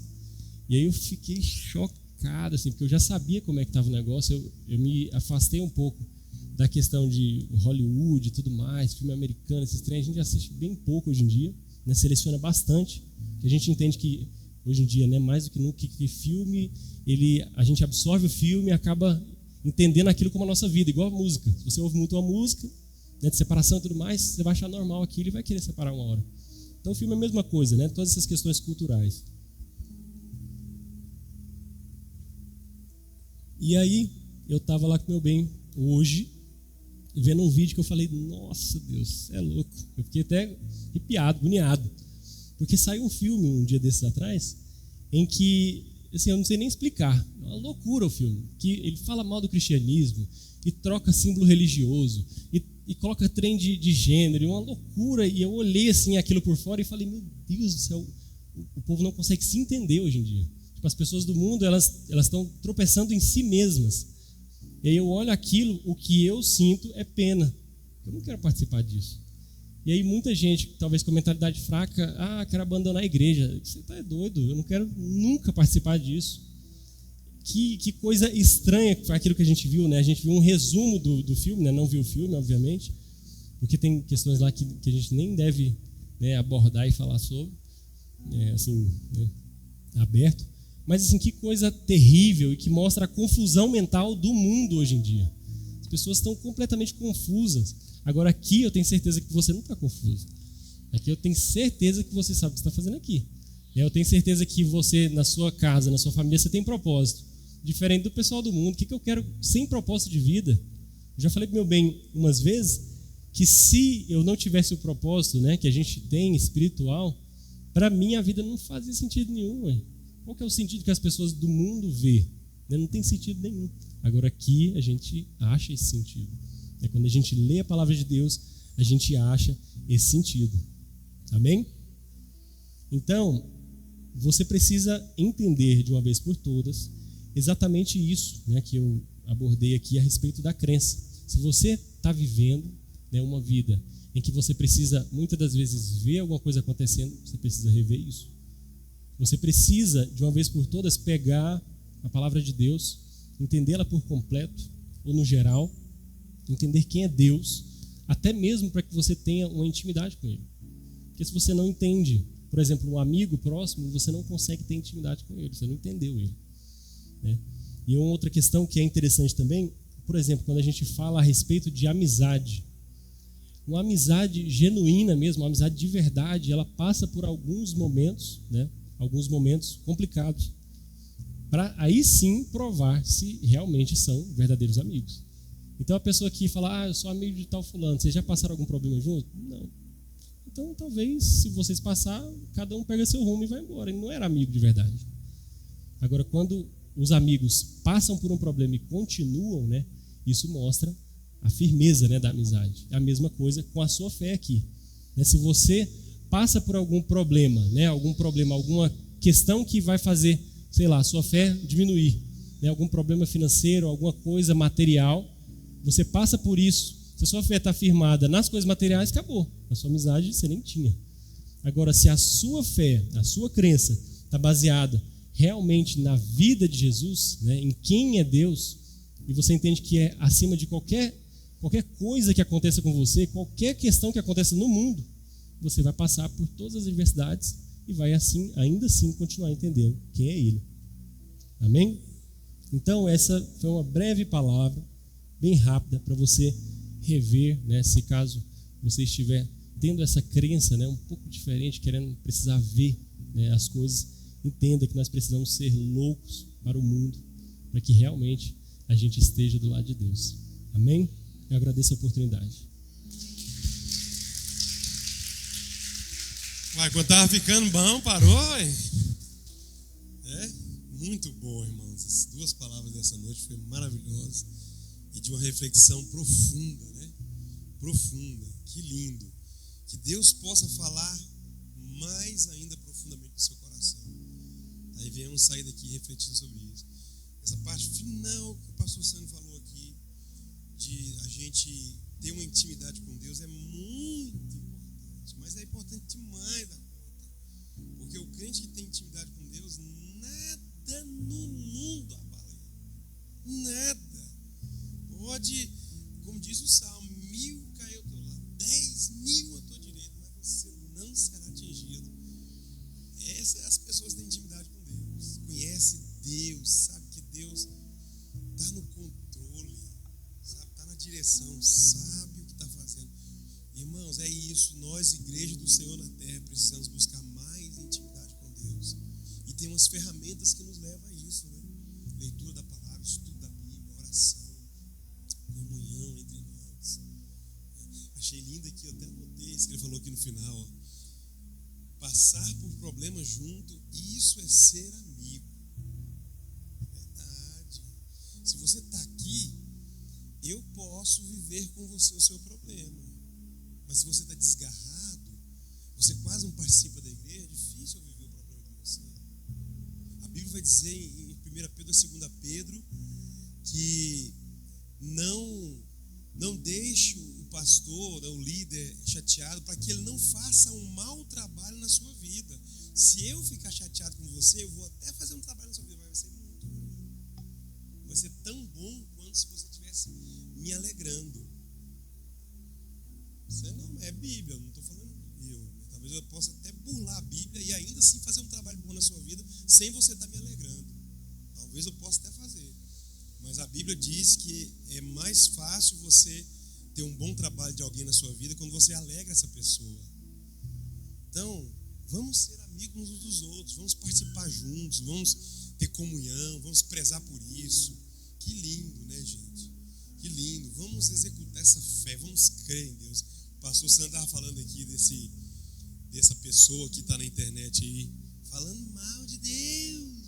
E aí eu fiquei chocado, assim, porque eu já sabia como é que estava o negócio, eu me afastei um pouco da questão de Hollywood e tudo mais, filme americano, esses trem, a gente assiste bem pouco hoje em dia, né, seleciona bastante, que a gente entende que hoje em dia, né, mais do que nunca, que filme, a gente absorve o filme e acaba entendendo aquilo como a nossa vida, igual a música. Se você ouve muito uma música, né, de separação e tudo mais, você vai achar normal aquilo e vai querer separar uma hora. Então o filme é a mesma coisa, né, todas essas questões culturais. E aí, eu estava lá com meu bem hoje, vendo um vídeo que eu falei, nossa Deus, é louco. Eu fiquei até arrepiado, agoniado. Porque saiu um filme um dia desses atrás, em que, assim, eu não sei nem explicar, é uma loucura o filme, que ele fala mal do cristianismo, e troca símbolo religioso, e coloca trem de gênero, uma loucura. E eu olhei assim aquilo por fora e falei, meu Deus do céu, o povo não consegue se entender hoje em dia. As pessoas do mundo, elas estão tropeçando em si mesmas. E aí eu olho aquilo, o que eu sinto é pena. Eu não quero participar disso. E aí muita gente, talvez com mentalidade fraca, quero abandonar a igreja. Você está doido, eu não quero nunca participar disso. Que coisa estranha foi aquilo que a gente viu, né? A gente viu um resumo do filme, né? Não viu o filme, obviamente, porque tem questões lá que a gente nem deve, né, abordar e falar sobre, assim, né, aberto. Mas assim, que coisa terrível e que mostra a confusão mental do mundo hoje em dia. As pessoas estão completamente confusas. Agora aqui eu tenho certeza que você não está confuso. Aqui eu tenho certeza que você sabe o que está fazendo aqui. Eu tenho certeza que você, na sua casa, na sua família, você tem propósito. Diferente do pessoal do mundo. O que eu quero sem propósito de vida? Eu já falei para o meu bem umas vezes que se eu não tivesse o propósito, né, que a gente tem espiritual, para mim a vida não fazia sentido nenhum. Qual que é o sentido que as pessoas do mundo vê? Não tem sentido nenhum. Agora aqui a gente acha esse sentido. Quando a gente lê a palavra de Deus, a gente acha esse sentido. Amém? Então, você precisa entender de uma vez por todas exatamente isso, né, que eu abordei aqui a respeito da crença. Se você está vivendo, né, uma vida em que você precisa, muitas das vezes, ver alguma coisa acontecendo, você precisa rever isso. Você precisa, de uma vez por todas, pegar a palavra de Deus, entendê-la por completo, ou no geral, entender quem é Deus, até mesmo para que você tenha uma intimidade com Ele. Porque se você não entende, por exemplo, um amigo próximo, você não consegue ter intimidade com ele, você não entendeu ele, né? E uma outra questão que é interessante também, por exemplo, quando a gente fala a respeito de amizade, uma amizade genuína mesmo, uma amizade de verdade, ela passa por alguns momentos, né? Alguns momentos complicados, para aí sim provar se realmente são verdadeiros amigos. Então a pessoa que fala, eu sou amigo de tal fulano, vocês já passaram algum problema junto? Não. Então talvez, se vocês passar, cada um pega seu rumo e vai embora. Ele não era amigo de verdade. Agora, quando os amigos passam por um problema e continuam, né, isso mostra a firmeza, né, da amizade. É a mesma coisa com a sua fé aqui. Né? Se você passa por algum problema, né, alguma questão que vai fazer, sei lá, a sua fé diminuir, né, algum problema financeiro, alguma coisa material, você passa por isso. Se a sua fé está firmada nas coisas materiais, acabou. A sua amizade você nem tinha. Agora, se a sua fé, a sua crença está baseada realmente na vida de Jesus, né, em quem é Deus, e você entende que é acima de qualquer coisa que aconteça com você, qualquer questão que aconteça no mundo, você vai passar por todas as adversidades e vai assim, ainda assim continuar entendendo quem é Ele. Amém? Então, essa foi uma breve palavra, bem rápida, para você rever, né, se caso você estiver tendo essa crença, né, um pouco diferente, querendo precisar ver, né, as coisas, entenda que nós precisamos ser loucos para o mundo, para que realmente a gente esteja do lado de Deus. Amém? Eu agradeço a oportunidade. Uai, quando estava ficando bom, parou? Muito bom, irmãos. As duas palavras dessa noite foi maravilhosa e de uma reflexão profunda, né? Profunda. Que lindo. Que Deus possa falar mais ainda profundamente no seu coração. Aí viemos sair daqui refletindo sobre isso. Essa parte final que o pastor Sandro falou aqui, de a gente ter uma intimidade com Deus, é muito importante. Mas é importante demais da conta. Porque o crente que tem intimidade com Deus, nada no mundo abala ele. Nada. Pode, como diz o Salmo, 1000 cair ao teu lado, 10.000 à tua direita, mas você não será atingido. Essas são as pessoas que têm intimidade com Deus. Conhece Deus, sabe que Deus está no controle, sabe, está na direção, sabe o que está fazendo. Irmãos, é isso. Nós, igreja do Senhor na terra, precisamos buscar mais intimidade com Deus. E tem umas ferramentas que nos levam a isso, né? Leitura da palavra, estudo da Bíblia, oração, comunhão entre nós. Achei lindo aqui, eu até anotei isso que ele falou aqui no final, ó. Passar por problemas junto, isso é ser amigo. Verdade. Se você está aqui, eu posso viver com você o seu problema. Mas se você está desgarrado, você quase não participa da igreja, é difícil eu viver o problema com você. A Bíblia vai dizer em 1 Pedro e 2 Pedro que não deixe o pastor, o líder chateado, para que ele não faça um mau trabalho na sua vida. Se eu ficar chateado com você, eu vou até fazer um trabalho na sua vida, mas vai ser muito ruim. Vai ser tão bom quanto se você estivesse me alegrando. Isso não é Bíblia, eu não estou falando eu. Talvez eu possa até burlar a Bíblia e ainda assim fazer um trabalho bom na sua vida sem você estar me alegrando. Talvez eu possa até fazer. Mas a Bíblia diz que é mais fácil você ter um bom trabalho de alguém na sua vida quando você alegra essa pessoa. Então, vamos ser amigos uns dos outros, vamos participar juntos, vamos ter comunhão, vamos prezar por isso. Que lindo, né, gente? Que lindo. Vamos executar essa fé, vamos crer em Deus. O pastor Sandro estava falando aqui dessa pessoa que está na internet aí, falando mal de Deus.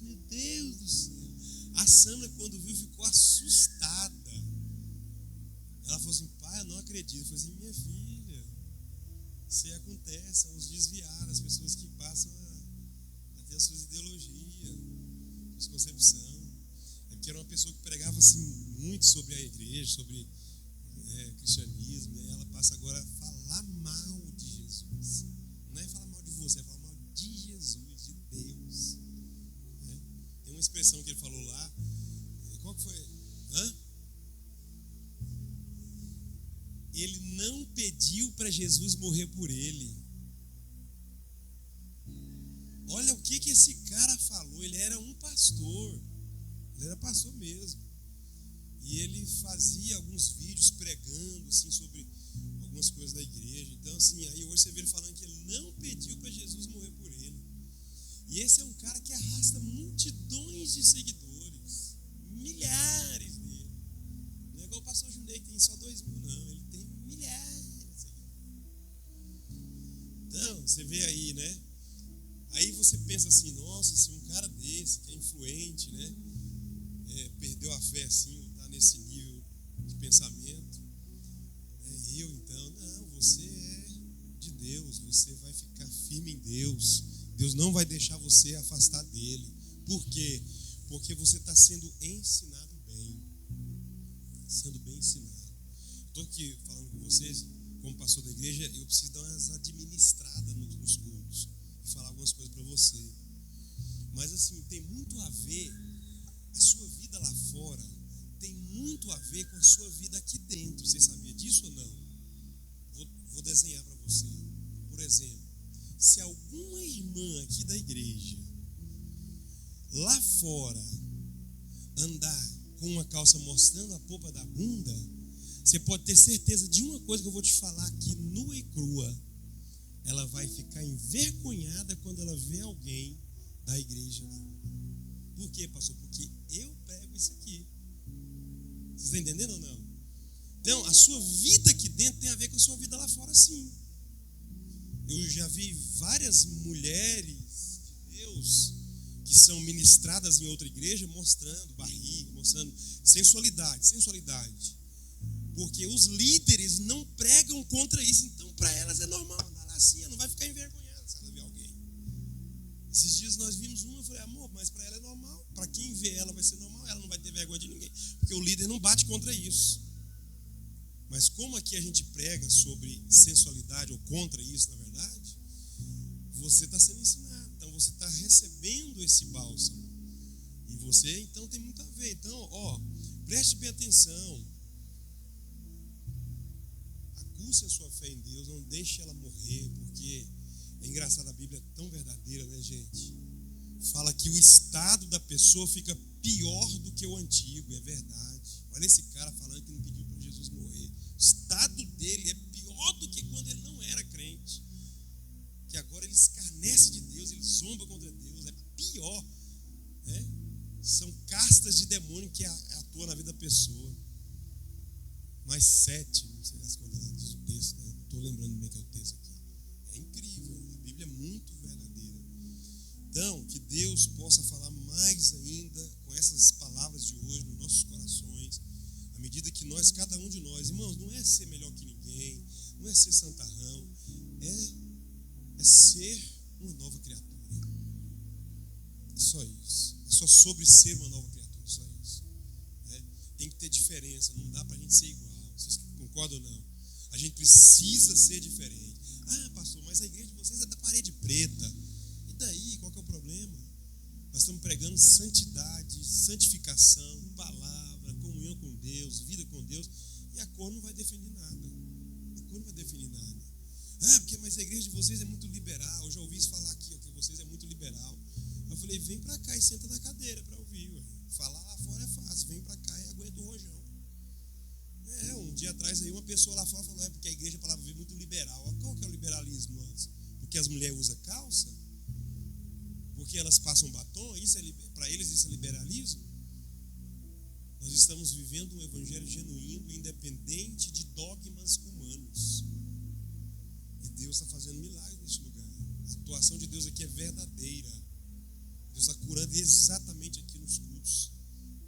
A Sandra, quando viu, ficou assustada. Ela falou assim: pai, eu não acredito. Eu falei assim: minha filha, isso aí acontece, são os desviados, as pessoas que passam a ter as suas ideologias, suas concepções. É porque era uma pessoa que pregava assim, muito sobre a igreja, sobre cristianismo, e ela passa agora a falar mal de Jesus. Não é falar mal de você, é falar mal de Jesus, de Deus. Tem uma expressão que ele falou lá. Qual que foi? Ele não pediu para Jesus morrer por ele. Olha o que esse cara falou. Ele era um pastor. Ele era pastor mesmo. E ele fazia alguns vídeos pregando assim, sobre algumas coisas da igreja. Então, assim, aí hoje você vê ele falando que ele não pediu para Jesus morrer por ele. E esse é um cara que arrasta multidões de seguidores, milhares dele. Não é igual o pastor Junei, que tem só 2.000, não. Ele tem milhares de seguidores. Então, você vê aí, né? Aí você pensa assim: nossa, se um cara desse, que é influente, né? Perdeu a fé assim, está nesse nível de pensamento. Eu então, não, você é de Deus, você vai ficar firme em Deus. Deus não vai deixar você afastar dele. Por quê? Porque você está sendo ensinado bem. Sendo bem ensinado. Estou aqui falando com vocês, como pastor da igreja, eu preciso dar umas administradas nos cultos e falar algumas coisas para você. Mas assim, tem muito a ver, a sua vida lá fora tem muito a ver com a sua vida aqui dentro. Você sabia disso ou não? Vou desenhar para você. Por exemplo, se alguma irmã aqui da igreja lá fora andar com uma calça mostrando a polpa da bunda, você pode ter certeza de uma coisa que eu vou te falar aqui, nua e crua: ela vai ficar envergonhada quando ela vê alguém da igreja lá. Por quê, pastor? Porque eu prego isso aqui. Vocês estão entendendo ou não? Então, a sua vida aqui dentro tem a ver com a sua vida lá fora, sim. Eu já vi várias mulheres de Deus que são ministradas em outra igreja mostrando barriga, mostrando sensualidade. Porque os líderes não pregam contra isso. Então, para elas é normal andar lá assim, ela não vai ficar envergonhada se ela ver alguém. Esses dias nós vimos uma, eu falei: amor, mas para ela é normal. Para quem vê ela vai ser normal, ela não vai ter vergonha de ninguém. Porque o líder não bate contra isso. Mas como aqui a gente prega sobre sensualidade ou contra isso, na verdade, você está sendo ensinado. Então você está recebendo esse bálsamo. E você, então, tem muito a ver. Então, preste bem atenção. Aguce a sua fé em Deus, não deixe ela morrer, porque é engraçado, a Bíblia é tão verdadeira, né, gente? Fala que o estado da pessoa fica pior do que o antigo, é verdade. Olha esse cara falando que não pediu para Jesus morrer. O estado dele é pior do que quando ele não era crente. Que agora ele escarnece de Deus, ele zomba contra Deus, é pior. Né? São castas de demônio que atuam na vida da pessoa. Mais 7, não sei as quando ela diz o texto, né? Não estou lembrando bem que é o texto aqui. É incrível, a Bíblia é muito verdadeira. Então, que Deus possa falar mais ainda com essas palavras de hoje nos nossos corações, à medida que nós, cada um de nós, irmãos, não é ser melhor que ninguém, não é ser santarrão, é ser uma nova criatura. É só isso. É só sobre ser uma nova criatura, só isso. Tem que ter diferença, não dá para a gente ser igual. Vocês concordam ou não? A gente precisa ser diferente. Ah, pastor, mas a igreja de vocês é da parede preta. E daí, qual que é o problema? Nós estamos pregando santidade, santificação, palavra, comunhão com Deus, vida com Deus. E a cor não vai definir nada. A cor não vai definir nada. Ah, porque mas a igreja de vocês é muito liberal. Eu já ouvi isso falar aqui, que vocês é muito liberal. Eu falei: vem para cá e senta na cadeira para ouvir. Ué. Falar lá fora é fácil, vem para cá e aguenta o rojão. Um dia atrás aí uma pessoa lá fora falou: porque a igreja falava muito liberal. Qual que é o liberalismo nosso? Porque as mulheres usam calça? Porque elas passam batom? Para eles isso é liberalismo? Nós estamos vivendo um evangelho genuíno, independente de dogmas humanos. E Deus está fazendo milagres neste lugar. A atuação de Deus aqui é verdadeira. Deus está curando exatamente aqui nos cultos.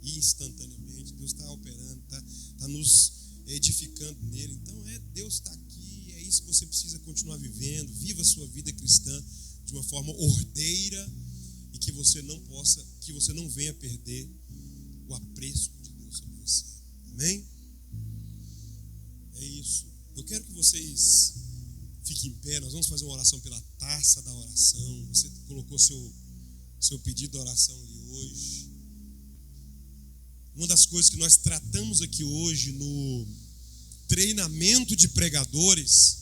instantaneamente. Deus está operando, está nos edificando nele. Então Deus está aqui, é isso que você precisa continuar vivendo. Viva a sua vida cristã de uma forma ordeira e que você não venha perder o apreço de Deus sobre você. Amém? É isso. Eu quero que vocês fiquem em pé. Nós vamos fazer uma oração pela taça da oração. Você colocou seu pedido de oração ali hoje. Uma das coisas que nós tratamos aqui hoje no treinamento de pregadores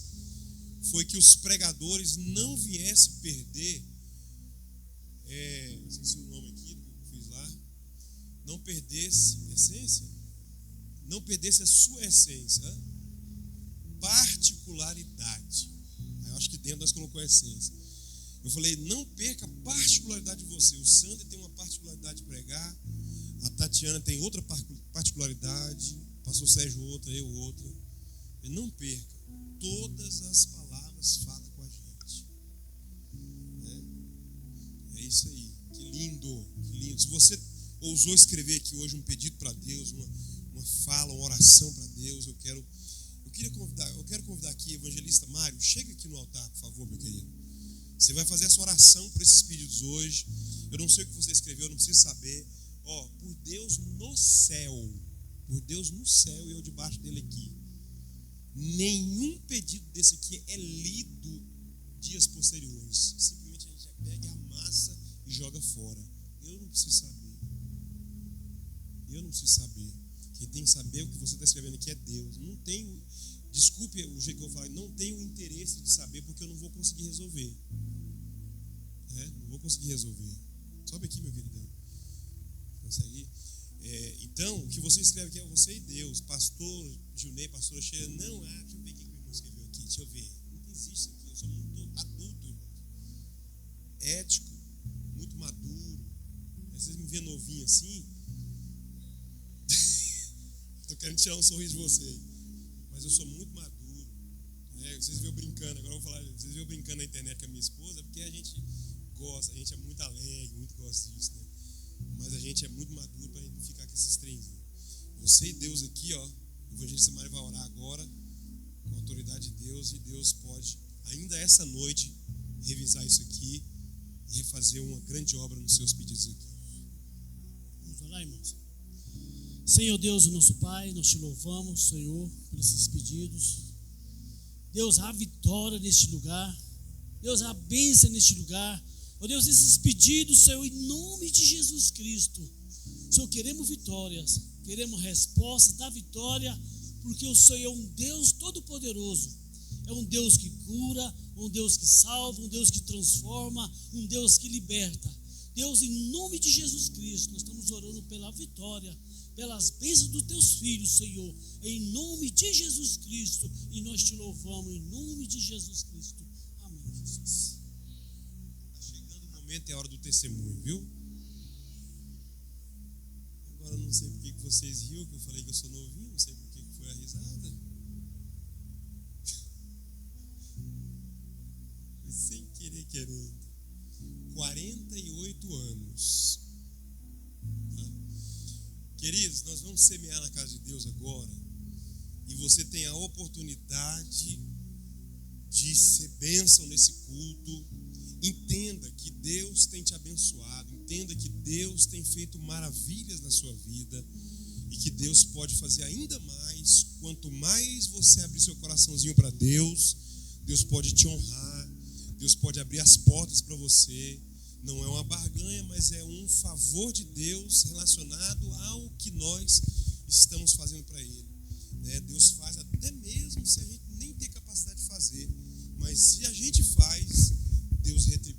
foi que os pregadores não viessem perder, esqueci o nome aqui do que eu fiz lá, não perdesse essência, não perdesse a sua essência, particularidade. Eu acho que dentro nós colocamos a essência. Eu falei, não perca a particularidade de você. O Sander tem uma particularidade de pregar, a Tatiana tem outra particularidade, o pastor Sérgio outra, eu outra. E não perca, todas as palavras falam com a gente. É isso aí, que lindo, que lindo. Se você ousou escrever aqui hoje um pedido para Deus, uma fala, uma oração para Deus, eu quero convidar aqui, evangelista Mário, chega aqui no altar, por favor, meu querido. Você vai fazer essa oração por esses pedidos hoje. Eu não sei o que você escreveu, eu não preciso saber. Por Deus no céu, e eu debaixo dele aqui. Nenhum pedido desse aqui é lido dias posteriores. Simplesmente a gente já pega e amassa e joga fora. Eu não preciso saber. Quem tem que saber o que você está escrevendo aqui é Deus. Não tenho, desculpe o jeito que eu falo, não tenho interesse de saber porque eu não vou conseguir resolver. Não vou conseguir resolver. Sobe aqui, meu queridão. Consegue? Então, o que você escreve aqui é você e Deus. Pastor Junei, pastora Sheila, não há. Deixa eu ver o que o irmão escreveu aqui. Deixa eu ver. Não existe isso aqui. Eu sou muito adulto, irmão. Ético, muito maduro. Vocês me veem novinho assim. Estou querendo tirar um sorriso de vocês. Mas eu sou muito maduro. Vocês viram brincando, agora eu vou falar. Vocês viram brincando na internet com a minha esposa, porque a gente gosta, a gente é muito alegre, muito gosta disso, né? Mas a gente é muito maduro para a gente não ficar com esses trenzinhos. Você e Deus aqui, o evangelista Mário vai orar agora com a autoridade de Deus, e Deus pode, ainda essa noite, revisar isso aqui e refazer uma grande obra nos seus pedidos aqui. Vamos orar, irmãos. Senhor Deus, o nosso Pai, nós te louvamos, Senhor, por esses pedidos. Deus, há vitória neste lugar. Deus, há bênção neste lugar. Deus, esses pedidos, Senhor, em nome de Jesus Cristo. Senhor, queremos vitórias, queremos respostas da vitória, porque o Senhor é um Deus todo-poderoso. É um Deus que cura, um Deus que salva, um Deus que transforma, um Deus que liberta. Deus, em nome de Jesus Cristo, nós estamos orando pela vitória, pelas bênçãos dos teus filhos, Senhor, em nome de Jesus Cristo, e nós te louvamos em nome de Jesus Cristo. Amém, Jesus. Está chegando o momento, é a hora do testemunho, viu? Agora eu não sei por que vocês riam, que eu falei que eu sou novinho, não sei por que foi a risada. Foi sem querer, querendo. 48 anos. Queridos, nós vamos semear na casa de Deus agora, e você tem a oportunidade de ser bênção nesse culto. Entenda que Deus tem te abençoado, entenda que Deus tem feito maravilhas na sua vida, e que Deus pode fazer ainda mais. Quanto mais você abrir seu coraçãozinho para Deus, Deus pode te honrar, Deus pode abrir as portas para você. Não é uma barganha, mas é um favor de Deus relacionado ao que nós estamos fazendo para Ele. Deus faz até mesmo se a gente nem tem capacidade de fazer, mas se a gente faz, Deus retribui.